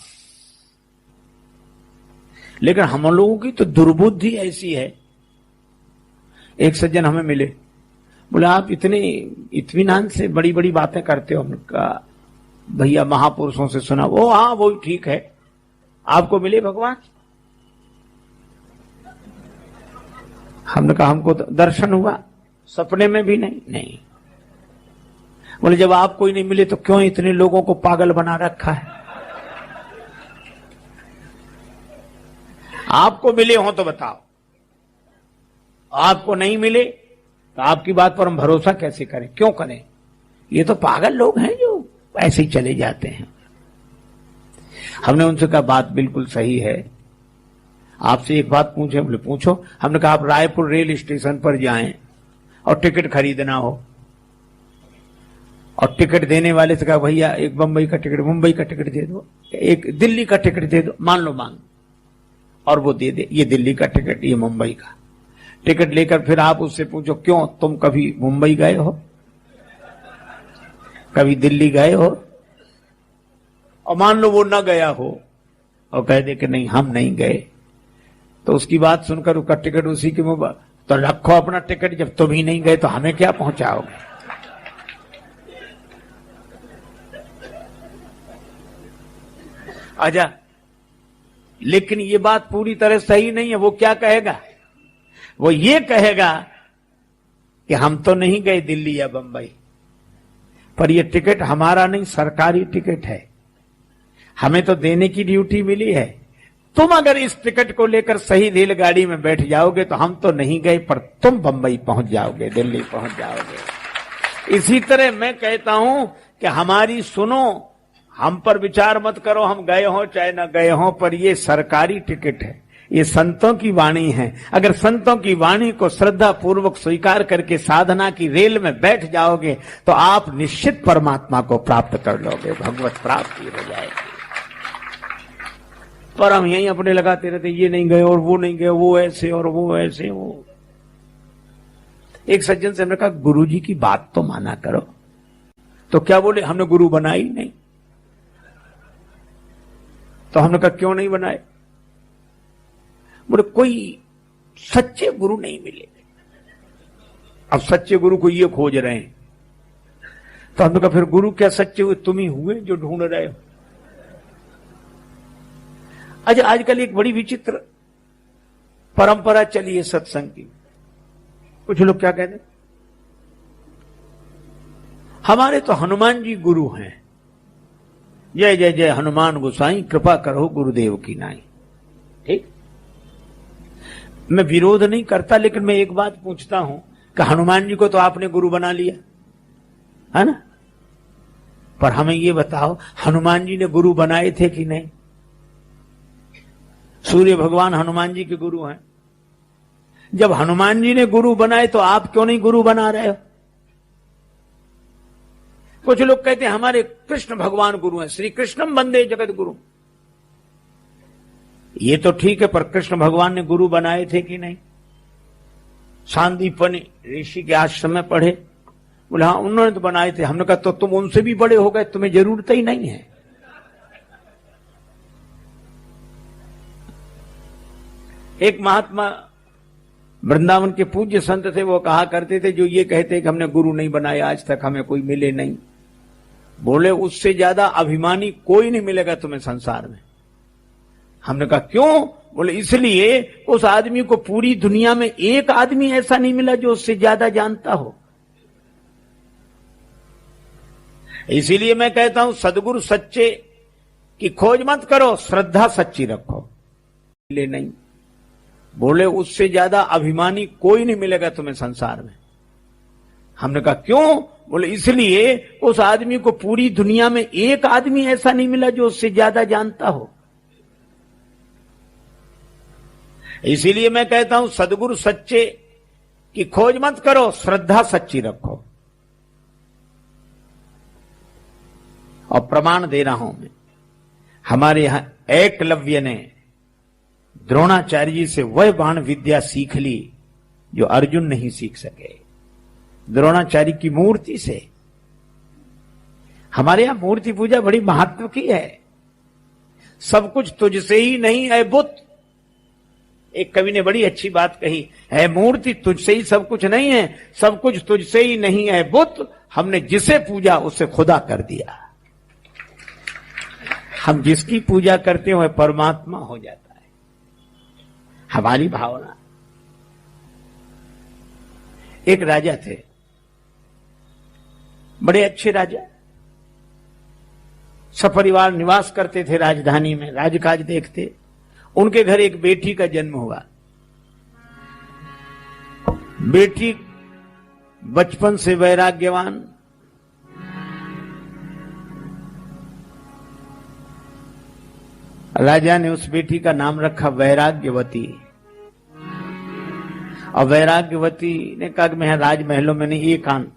लेकिन हम लोगों की तो दुर्बुद्धि ऐसी है। एक सज्जन हमें मिले, बोले आप इतने इत्मीनान से बड़ी बड़ी बातें करते हो। हमने कहा भैया महापुरुषों से सुना। वो हाँ वो ठीक है, आपको मिले भगवान? हमने कहा हमको दर्शन हुआ, सपने में भी नहीं। बोले जब आपको ही नहीं मिले तो क्यों इतने लोगों को पागल बना रखा है? आपको मिले हो तो बताओ, आपको नहीं मिले तो आपकी बात पर हम भरोसा कैसे करें? क्यों करें? ये तो पागल लोग हैं जो ऐसे ही चले जाते हैं। हमने उनसे कहा बात बिल्कुल सही है, आपसे एक बात पूछे? बोले पूछो। हमने कहा आप रायपुर रेल स्टेशन पर जाएं और टिकट खरीदना हो, और टिकट देने वाले से कहा भैया एक मुंबई का टिकट दे दो, एक दिल्ली का टिकट दे दो, मान लो मांग, और वो दे दे ये दिल्ली का टिकट, ये मुंबई का टिकट। लेकर फिर आप उससे पूछो क्यों तुम कभी मुंबई गए हो, कभी दिल्ली गए हो? और मान लो वो न गया हो और कह दे कि नहीं हम नहीं गए, तो उसकी बात सुनकर उसका टिकट उसी के मुंह, तो रखो अपना टिकट, जब तुम ही नहीं गए तो हमें क्या पहुंचाओगे? आजा। लेकिन ये बात पूरी तरह सही नहीं है। वो क्या कहेगा? वो ये कहेगा कि हम तो नहीं गए दिल्ली या बंबई, पर ये टिकट हमारा नहीं, सरकारी टिकट है, हमें तो देने की ड्यूटी मिली है। तुम अगर इस टिकट को लेकर सही रेलगाड़ी में बैठ जाओगे तो हम तो नहीं गए, पर तुम बंबई पहुंच जाओगे, दिल्ली पहुंच जाओगे। इसी तरह मैं कहता हूं कि हमारी सुनो, हम पर विचार मत करो, हम गए हों चाहे न गए हों, पर ये सरकारी टिकट है, ये संतों की वाणी है। अगर संतों की वाणी को श्रद्धा पूर्वक स्वीकार करके साधना की रेल में बैठ जाओगे तो आप निश्चित परमात्मा को प्राप्त कर लोगे, भगवत प्राप्ति हो जाएगी। पर हम यहीं अपने लगाते रहते, ये नहीं गए और वो नहीं गए, वो ऐसे और वो ऐसे। वो एक सज्जन से हमने कहा गुरु जी की बात तो माना करो। तो क्या बोले? हमने गुरु बनाई नहीं। तो हमने कहा क्यों नहीं बनाए? बोले कोई सच्चे गुरु नहीं मिले। अब सच्चे गुरु को ये खोज रहे हैं। तो हमने कहा फिर गुरु क्या सच्चे हुए? तुम ही हुए जो ढूंढ रहे हो। अच्छा, आजकल एक बड़ी विचित्र परंपरा चली है सत्संग की। कुछ लोग क्या कहते हैं, हमारे तो हनुमान जी गुरु हैं, जय जय जय हनुमान गोसाई, कृपा करो गुरुदेव की नाई। ठीक, मैं विरोध नहीं करता, लेकिन मैं एक बात पूछता हूं कि हनुमान जी को तो आपने गुरु बना लिया है ना, पर हमें ये बताओ हनुमान जी ने गुरु बनाए थे कि नहीं? सूर्य भगवान हनुमान जी के गुरु हैं। जब हनुमान जी ने गुरु बनाए तो आप क्यों नहीं गुरु बना रहे हो? कुछ लोग कहते हैं हमारे कृष्ण भगवान गुरु हैं, श्री कृष्णम वंदे जगत गुरु। ये तो ठीक है, पर कृष्ण भगवान ने गुरु बनाए थे कि नहीं? सांदीपनि ऋषि के आश्रम में पढ़े, बोले हाँ उन्होंने तो बनाए थे। हमने कहा तो तुम उनसे भी बड़े हो गए, तुम्हें जरूरत ही नहीं है। एक महात्मा वृंदावन के पूज्य संत थे, वो कहा करते थे जो ये कहते कि हमने गुरु नहीं बनाया आज तक, हमें कोई मिले नहीं, बोले उससे ज्यादा अभिमानी कोई नहीं मिलेगा तुम्हें संसार में। हमने कहा क्यों? बोले इसलिए उस आदमी को पूरी दुनिया में एक आदमी ऐसा नहीं मिला जो उससे ज्यादा जानता हो। इसीलिए मैं कहता हूं सदगुरु सच्चे की खोज मत करो, श्रद्धा सच्ची रखो। मिले नहीं, बोले उससे ज्यादा अभिमानी कोई नहीं मिलेगा तुम्हें संसार में। हमने कहा क्यों? बोले इसलिए उस आदमी को पूरी दुनिया में एक आदमी ऐसा नहीं मिला जो उससे ज्यादा जानता हो। इसीलिए मैं कहता हूं सदगुरु सच्चे की खोज मत करो, श्रद्धा सच्ची रखो। और प्रमाण दे रहा हूं मैं, हमारे यहां एकलव्य ने द्रोणाचार्य जी से वह बाण विद्या सीख ली जो अर्जुन नहीं सीख सके, द्रोणाचार्य की मूर्ति से। हमारे यहां मूर्ति पूजा बड़ी महत्व की है। सब कुछ तुझसे ही नहीं है बुत। एक कवि ने बड़ी अच्छी बात कही है, मूर्ति तुझसे ही सब कुछ नहीं है, सब कुछ तुझसे ही नहीं है बुत, हमने जिसे पूजा उसे खुदा कर दिया। हम जिसकी पूजा करते हो परमात्मा हो जाता है, हमारी भावना। एक राजा थे, बड़े अच्छे राजा, सपरिवार निवास करते थे राजधानी में, राजकाज देखते। उनके घर एक बेटी का जन्म हुआ। बेटी बचपन से वैराग्यवान, राजा ने उस बेटी का नाम रखा वैराग्यवती। और वैराग्यवती ने कहा कि मैं राजमहलों में नहीं, एकांत,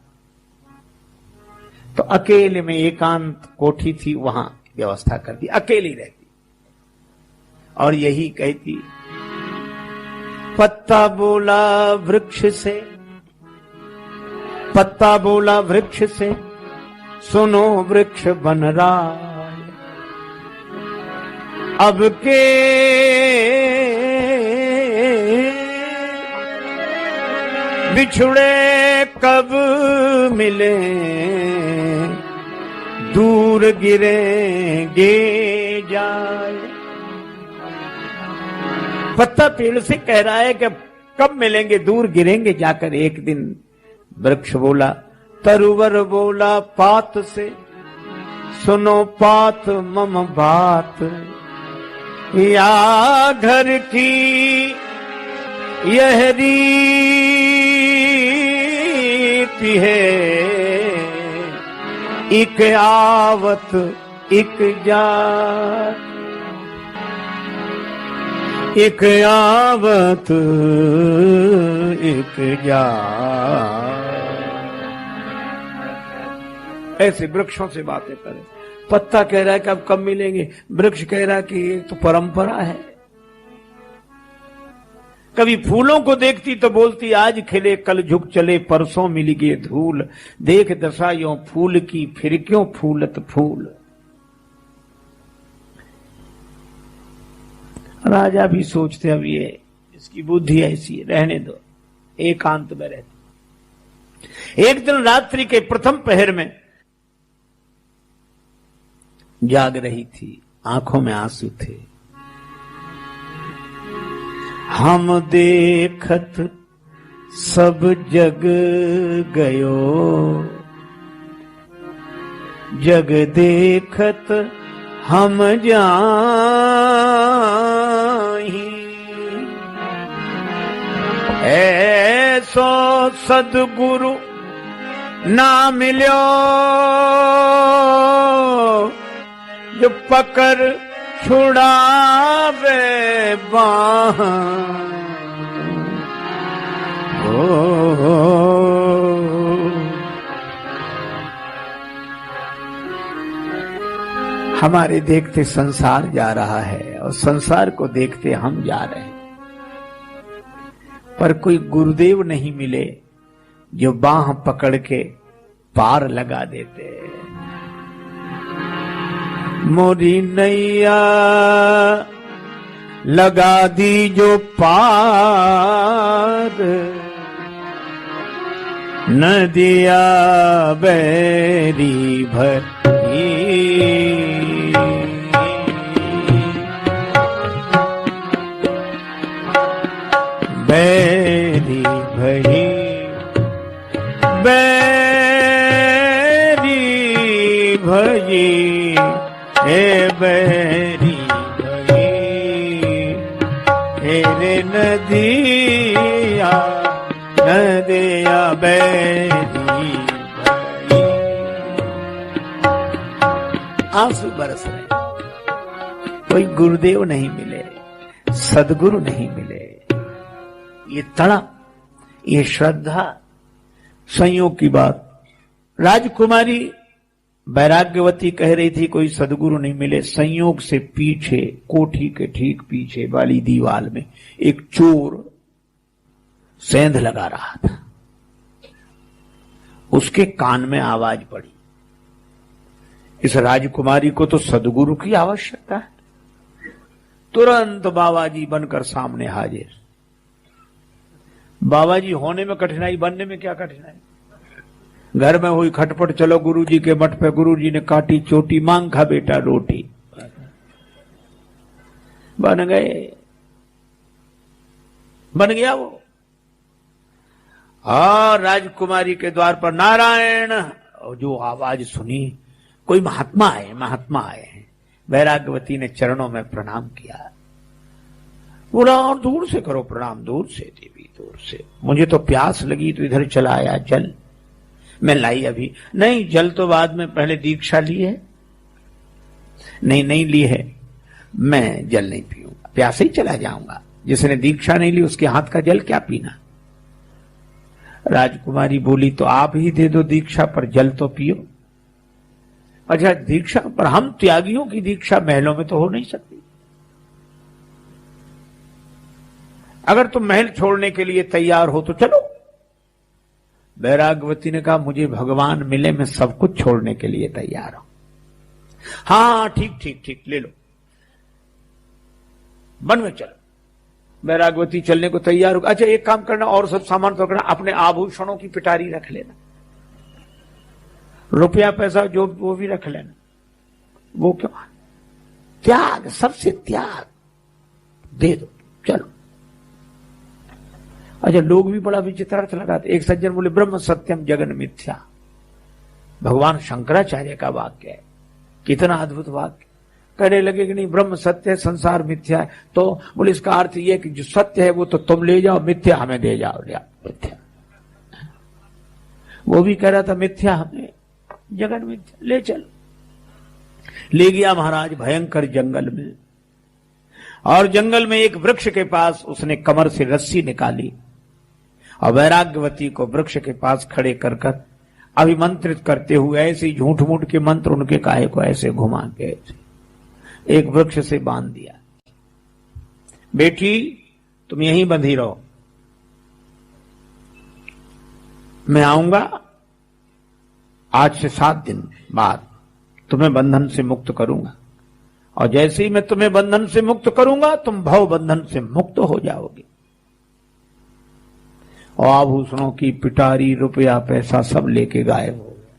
तो अकेले में एकांत कोठी थी, वहां व्यवस्था कर दी, अकेली रहती और यही कहती, पत्ता बोला वृक्ष से, पत्ता बोला वृक्ष से, सुनो वृक्ष बन रहा अब के बिछुड़े कब मिले, दूर गिरेंगे जाए। पत्ता पेड़ से कह रहा है कि कब मिलेंगे, दूर गिरेंगे जाकर एक दिन। वृक्ष बोला, तरुवर बोला पात से, सुनो पात मम बात, या घर की यह रीति है, इक आवत इक जात, इक आवत इक जात। ऐसे वृक्षों से बातें करें। पत्ता कह रहा है कि अब कब मिलेंगे, वृक्ष कह रहा है कि ये तो परंपरा है। कभी फूलों को देखती तो बोलती आज खिले कल झुक चले, परसों मिली गई धूल, देख दशा यों फूल की फिर क्यों फूलत फूल। राजा भी सोचते अब ये इसकी बुद्धि ऐसी है, रहने दो, एकांत में रहते। एक दिन रात्रि के प्रथम पहर में जाग रही थी, आंखों में आंसू थे। हम देखत सब जग गयो, जग देखत हम जाहि। ऐसो सदगुरु ना मिल्यो, जो पकड़ छुड़ावे बाह। हमारे देखते संसार जा रहा है और संसार को देखते हम जा रहे हैं, पर कोई गुरुदेव नहीं मिले जो बाह पकड़ के पार लगा देते। मोरी नैया लगा दी जो पार, नदिया बैरी भरी। बैरी भरी बैरी भरी, हे बैरी भरी, हेरे नदिया नदिया बैरी भरी। आंसू बरस रहे, कोई गुरुदेव नहीं मिले, सदगुरु नहीं मिले। ये तड़प, ये श्रद्धा, संयोग की बात। राजकुमारी वैराग्यवती कह रही थी कोई सदगुरु नहीं मिले। संयोग से पीछे, कोठी के ठीक पीछे वाली दीवार में एक चोर सेंध लगा रहा था। उसके कान में आवाज पड़ी। इस राजकुमारी को तो सदगुरु की आवश्यकता है। तुरंत बाबाजी बनकर सामने हाजिर। बाबाजी होने में कठिनाई, बनने में क्या कठिनाई। घर में हुई खटपट, चलो गुरुजी के मठ पे। गुरुजी ने काटी चोटी, मांग खा बेटा रोटी। बन गए, बन गया वो। और राजकुमारी के द्वार पर नारायण, और जो आवाज सुनी, कोई महात्मा आए, महात्मा आए हैं। वैराग्यवती ने चरणों में प्रणाम किया। बोला और दूर से करो प्रणाम, दूर से देवी, दूर से। मुझे तो प्यास लगी तो इधर चला आया, जल मैं लाई अभी। नहीं, जल तो बाद में, पहले दीक्षा ली है। नहीं, नहीं ली है, मैं जल नहीं पीऊंगा, प्यासे ही चला जाऊंगा। जिसने दीक्षा नहीं ली उसके हाथ का जल क्या पीना। राजकुमारी बोली तो आप ही दे दो दीक्षा, पर जल तो पियो। अच्छा दीक्षा, पर हम त्यागियों की दीक्षा महलों में तो हो नहीं सकती। अगर तुम महल छोड़ने के लिए तैयार हो तो चलो। वैराग्यवती ने कहा मुझे भगवान मिले, मैं सब कुछ छोड़ने के लिए तैयार हूं। हाँ ठीक ठीक ठीक, ले लो, वन में चलो। वैराग्यवती चलने को तैयार हो। अच्छा एक काम करना, और सब सामान तो करना, अपने आभूषणों की पिटारी रख लेना, रुपया पैसा जो वो भी रख लेना। वो क्यों, त्याग, सबसे त्याग दे दो, चलो। अच्छा लोग भी बड़ा विचित्र अर्थ लगाते। एक सज्जन बोले ब्रह्म सत्यम जगन मिथ्या, भगवान शंकराचार्य का वाक्य है, कितना अद्भुत वाक्य। कहने लगे कि नहीं ब्रह्म सत्य है, संसार मिथ्या है। तो बोले इसका अर्थ यह कि जो सत्य है वो तो तुम ले जाओ, मिथ्या हमें दे जाओ। मिथ्या, वो भी कह रहा था मिथ्या हमें, जगन मिथ्या, ले चलो। ले गया महाराज भयंकर जंगल में, और जंगल में एक वृक्ष के पास उसने कमर से रस्सी निकाली और वैराग्यवती को वृक्ष के पास खड़े कर कर अभिमंत्रित करते हुए, ऐसे झूठ मूठ के मंत्र उनके काहे को ऐसे घुमा के एक वृक्ष से बांध दिया। बेटी तुम यहीं बंधी रहो, मैं आऊंगा आज से 7 दिन बाद, तुम्हें बंधन से मुक्त करूंगा, और जैसे ही मैं तुम्हें बंधन से मुक्त करूंगा तुम भव बंधन से मुक्त हो जाओगे। और आभूषणों की पिटारी, रुपया पैसा सब लेके गायब हो गए,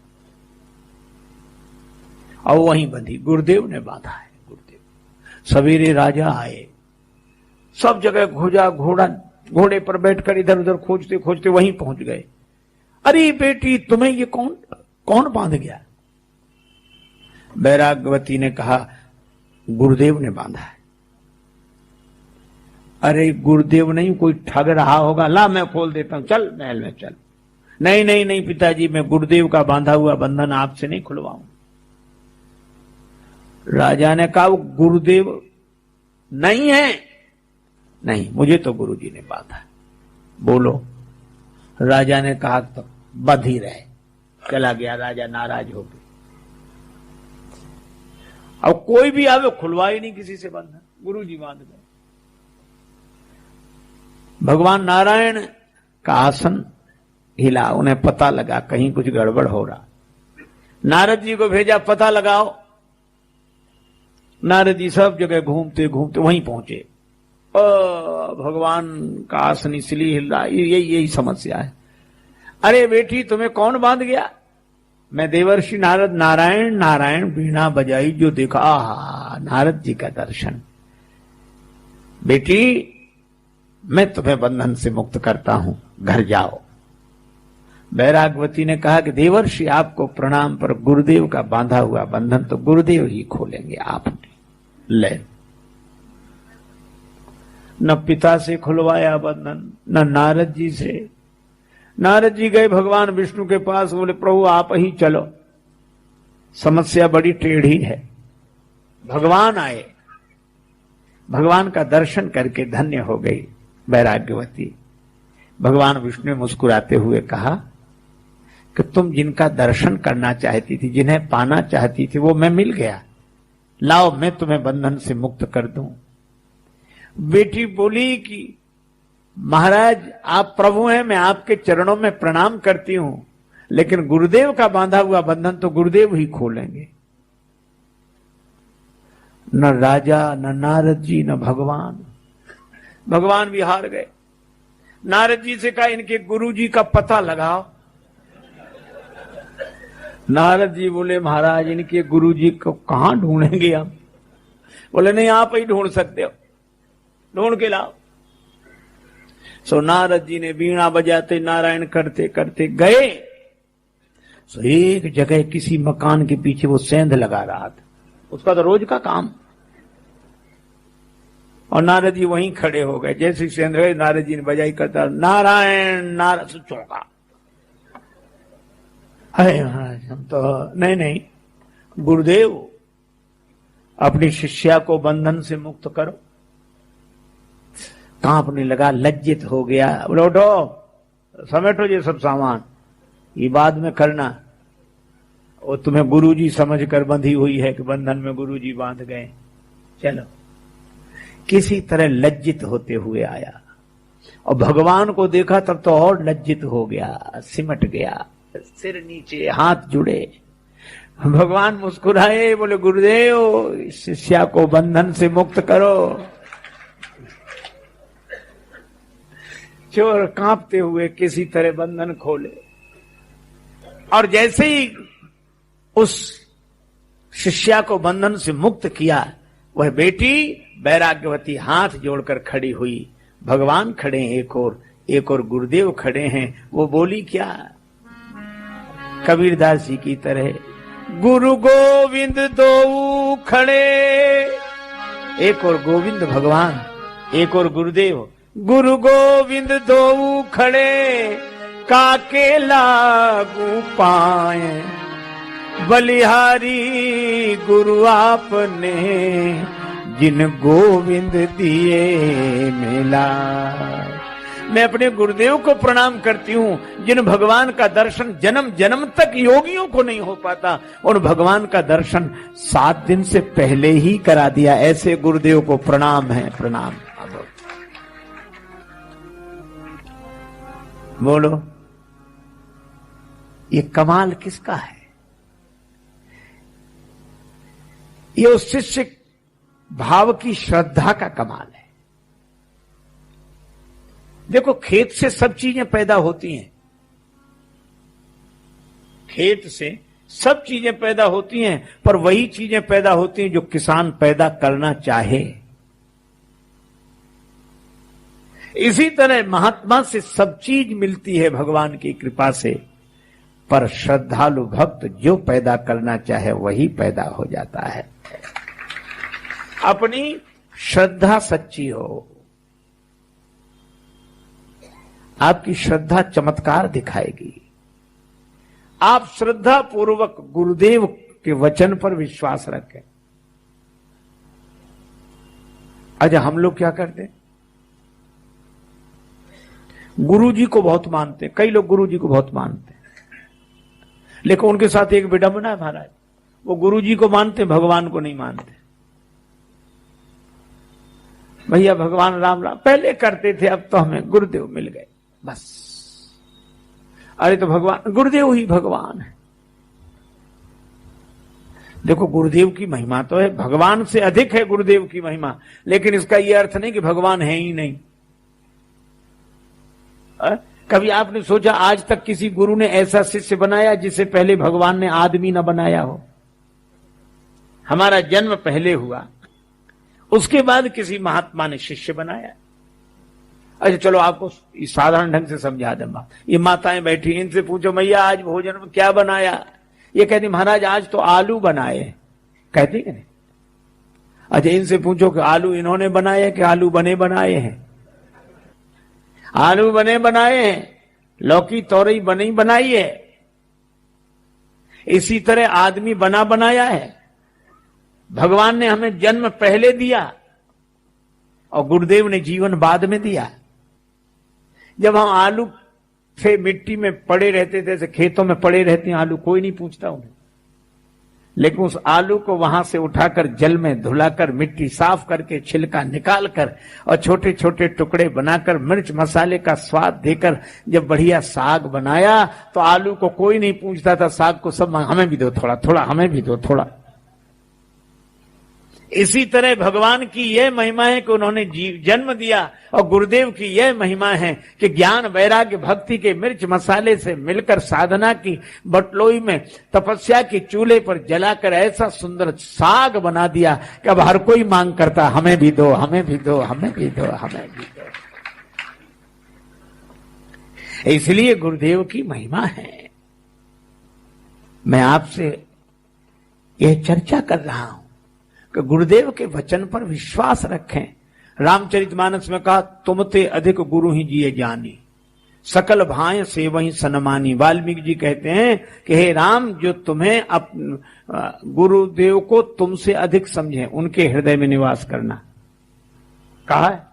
और वहीं बंधी। गुरुदेव ने बांधा है। गुरुदेव सवेरे राजा आए, सब जगह खोजा, घोड़े पर बैठकर इधर उधर खोजते खोजते वहीं पहुंच गए। अरे बेटी, तुम्हें ये कौन बांध गया? बैराग्यवती ने कहा, गुरुदेव ने बांधा है। अरे गुरुदेव नहीं, कोई ठग रहा होगा, ला मैं खोल देता हूं, चल महल में चल। नहीं नहीं नहीं पिताजी, मैं गुरुदेव का बांधा हुआ बंधन आपसे नहीं खुलवाऊं। राजा ने कहा, वो गुरुदेव नहीं है। नहीं, मुझे तो गुरुजी ने बांधा। बोलो। राजा ने कहा, तो बंध ही रहे। चला गया राजा नाराज हो गया। अब कोई भी आवे, खुलवा ही नहीं किसी से बंधन, गुरुजी बांध गए। भगवान नारायण का आसन हिला, उन्हें पता लगा कहीं कुछ गड़बड़ हो रहा। नारद जी को भेजा, पता लगाओ। नारद जी सब जगह घूमते घूमते वहीं पहुंचे। भगवान का आसन इसलिए हिल रहा, यही समस्या है। अरे बेटी, तुम्हें कौन बांध गया? मैं देवर्षि नारद, नारायण नारायण वीणा बजाई जो देखा। आहा, नारद जी का दर्शन। बेटी, मैं तुम्हें बंधन से मुक्त करता हूं, घर जाओ। बैराग्यवती ने कहा कि देवर्षि आपको प्रणाम, पर गुरुदेव का बांधा हुआ बंधन तो गुरुदेव ही खोलेंगे, आप ले। न पिता से खुलवाया बंधन, न नारद जी से। नारद जी गए भगवान विष्णु के पास, बोले प्रभु आप ही चलो, समस्या बड़ी टेढ़ी है। भगवान आए, भगवान का दर्शन करके धन्य हो गई बैराग्यवती। भगवान विष्णु ने मुस्कुराते हुए कहा कि तुम जिनका दर्शन करना चाहती थी, जिन्हें पाना चाहती थी, वो मैं मिल गया। लाओ, मैं तुम्हें बंधन से मुक्त कर दूं। बेटी बोली कि महाराज आप प्रभु हैं, मैं आपके चरणों में प्रणाम करती हूं, लेकिन गुरुदेव का बांधा हुआ बंधन तो गुरुदेव ही खोलेंगे। न राजा, न नारद जी, न भगवान। भगवान भी हार गए। नारद जी से कहा, इनके गुरु जी का पता लगाओ। नारद जी बोले, महाराज इनके गुरु जी को कहां ढूंढेंगे हम? बोले नहीं, आप ही ढूंढ सकते हो, ढूंढ के लाओ। सो नारद जी ने वीणा बजाते नारायण करते करते गए। सो एक जगह किसी मकान के पीछे वो सेंध लगा रहा था, उसका तो रोज का काम। और नारद जी वहीं खड़े हो गए। जैसे सेंध गए, नारद जी ने बजाई करता, नारायण नारद चौका। अरे महाराज, हम तो नहीं, गुरुदेव अपनी शिष्या को बंधन से मुक्त करो। कांपने लगा, लज्जित हो गया। बोले उठो, समेटो ये सब सामान, ये बाद में करना। और तुम्हें गुरुजी समझकर बंधी हुई है कि बंधन में गुरुजी बांध गए, चलो। किसी तरह लज्जित होते हुए आया और भगवान को देखा, तब तो और लज्जित हो गया, सिमट गया, सिर नीचे, हाथ जुड़े। भगवान मुस्कुराए, बोले गुरुदेव शिष्या को बंधन से मुक्त करो। चोर कांपते हुए किसी तरह बंधन खोले, और जैसे ही उस शिष्या को बंधन से मुक्त किया, वह बेटी बैराग्यवती हाथ जोड़कर खड़ी हुई। भगवान खड़े हैं एक और गुरुदेव खड़े हैं। वो बोली क्या, कबीरदास जी की तरह, गुरु गोविंद दो खड़े। एक और गोविंद भगवान, एक और गुरुदेव। गुरु गोविंद दो खड़े, काके लागू पाए, बलिहारी गुरु आपने, जिन गोविंद दिए मिला। मैं अपने गुरुदेव को प्रणाम करती हूं, जिन भगवान का दर्शन जन्म जन्म तक योगियों को नहीं हो पाता, और भगवान का दर्शन 7 दिन से पहले ही करा दिया। ऐसे गुरुदेव को प्रणाम है, प्रणाम। बोलो, ये कमाल किसका है? ये उस शिष्य भाव की श्रद्धा का कमाल है। देखो, खेत से सब चीजें पैदा होती हैं, खेत से सब चीजें पैदा होती हैं, पर वही चीजें पैदा होती हैं जो किसान पैदा करना चाहे। इसी तरह महात्मा से सब चीज मिलती है भगवान की कृपा से, पर श्रद्धालु भक्त जो पैदा करना चाहे वही पैदा हो जाता है। अपनी श्रद्धा सच्ची हो, आपकी श्रद्धा चमत्कार दिखाएगी। आप श्रद्धा पूर्वक गुरुदेव के वचन पर विश्वास रखें। अच्छा, हम लोग क्या करते हैं? गुरु जी को बहुत मानते हैं, कई लोग गुरु जी को बहुत मानते हैं, लेकिन उनके साथ एक विडंबना है महाराज, वो गुरु जी को मानते, भगवान को नहीं मानते। भैया भगवान राम राम पहले करते थे, अब तो हमें गुरुदेव मिल गए बस। अरे तो भगवान, गुरुदेव ही भगवान है। देखो, गुरुदेव की महिमा तो है, भगवान से अधिक है गुरुदेव की महिमा, लेकिन इसका यह अर्थ नहीं कि भगवान है ही नहीं। कभी आपने सोचा आज तक किसी गुरु ने ऐसा शिष्य बनाया जिसे पहले भगवान ने आदमी न बनाया हो? हमारा जन्म पहले हुआ, उसके बाद किसी महात्मा ने शिष्य बनाया। अच्छा चलो, आपको साधारण ढंग से समझा दें। ये माताएं बैठी, इनसे पूछो मैया आज भोजन में क्या बनाया? ये कहती महाराज आज तो आलू बनाए, कहती कि नहीं? अच्छा, इनसे पूछो कि आलू इन्होंने बनाए कि आलू बने बनाए हैं? आलू बने बनाए हैं, लौकी तोरई बनी बनाई है। इसी तरह आदमी बना बनाया है। भगवान ने हमें जन्म पहले दिया और गुरुदेव ने जीवन बाद में दिया। जब हम आलू से मिट्टी में पड़े रहते थे, जैसे खेतों में पड़े रहते हैं आलू, कोई नहीं पूछता उन्हें, लेकिन उस आलू को वहां से उठाकर जल में धुलाकर मिट्टी साफ करके छिलका निकालकर और छोटे छोटे टुकड़े बनाकर मिर्च मसाले का स्वाद देकर जब बढ़िया साग बनाया तो आलू को कोई नहीं पूछता था, साग को सब हमें भी दो थोड़ा थोड़ा, हमें भी दो थोड़ा। इसी तरह भगवान की यह महिमा है कि उन्होंने जन्म दिया, और गुरुदेव की यह महिमा है कि ज्ञान वैराग्य भक्ति के मिर्च मसाले से मिलकर साधना की बटलोई में तपस्या की चूल्हे पर जलाकर ऐसा सुंदर साग बना दिया कि अब हर कोई मांग करता हमें भी दो, हमें भी दो, हमें भी दो, हमें भी दो। इसलिए गुरुदेव की महिमा है। मैं आपसे यह चर्चा कर रहा हूं कि गुरुदेव के वचन पर विश्वास रखें। रामचरितमानस में कहा, तुमते अधिक गुरु ही जिए जानी, सकल भाय से वही सनमानी। वाल्मीकि जी कहते हैं कि हे राम, जो तुम्हें गुरुदेव को तुमसे अधिक समझे उनके हृदय में निवास करना कहा है।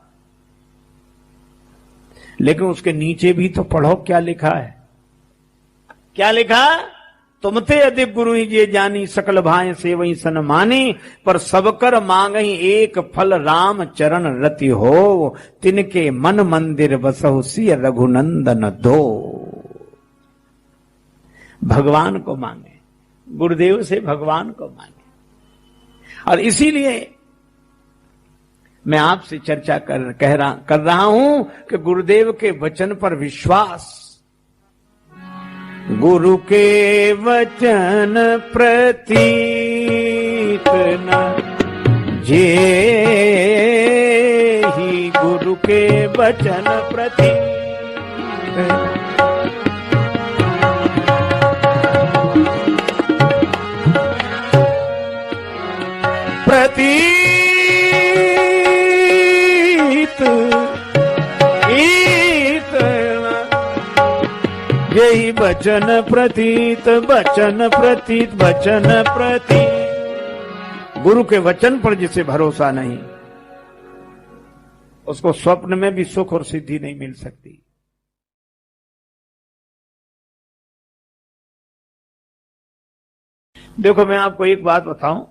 लेकिन उसके नीचे भी तो पढ़ो क्या लिखा है। क्या लिखा? तुमते अधिक गुरु ही जे जानी, सकल भाय से वही सनमानी। पर सबकर मांगही एक फल, राम चरण रति हो, तिनके मन मंदिर बसहु सिय रघुनंदन दो। भगवान को मांगे, गुरुदेव से भगवान को मांगे। और इसीलिए मैं आपसे चर्चा कर रहा हूं कि गुरुदेव के वचन पर विश्वास, गुरु के वचन प्रतीत न जे ही, गुरु के वचन प्रतीत यही वचन प्रतीत, वचन प्रतीत, वचन प्रतीत। गुरु के वचन पर जिसे भरोसा नहीं, उसको स्वप्न में भी सुख और सिद्धि नहीं मिल सकती। देखो, मैं आपको एक बात बताऊं,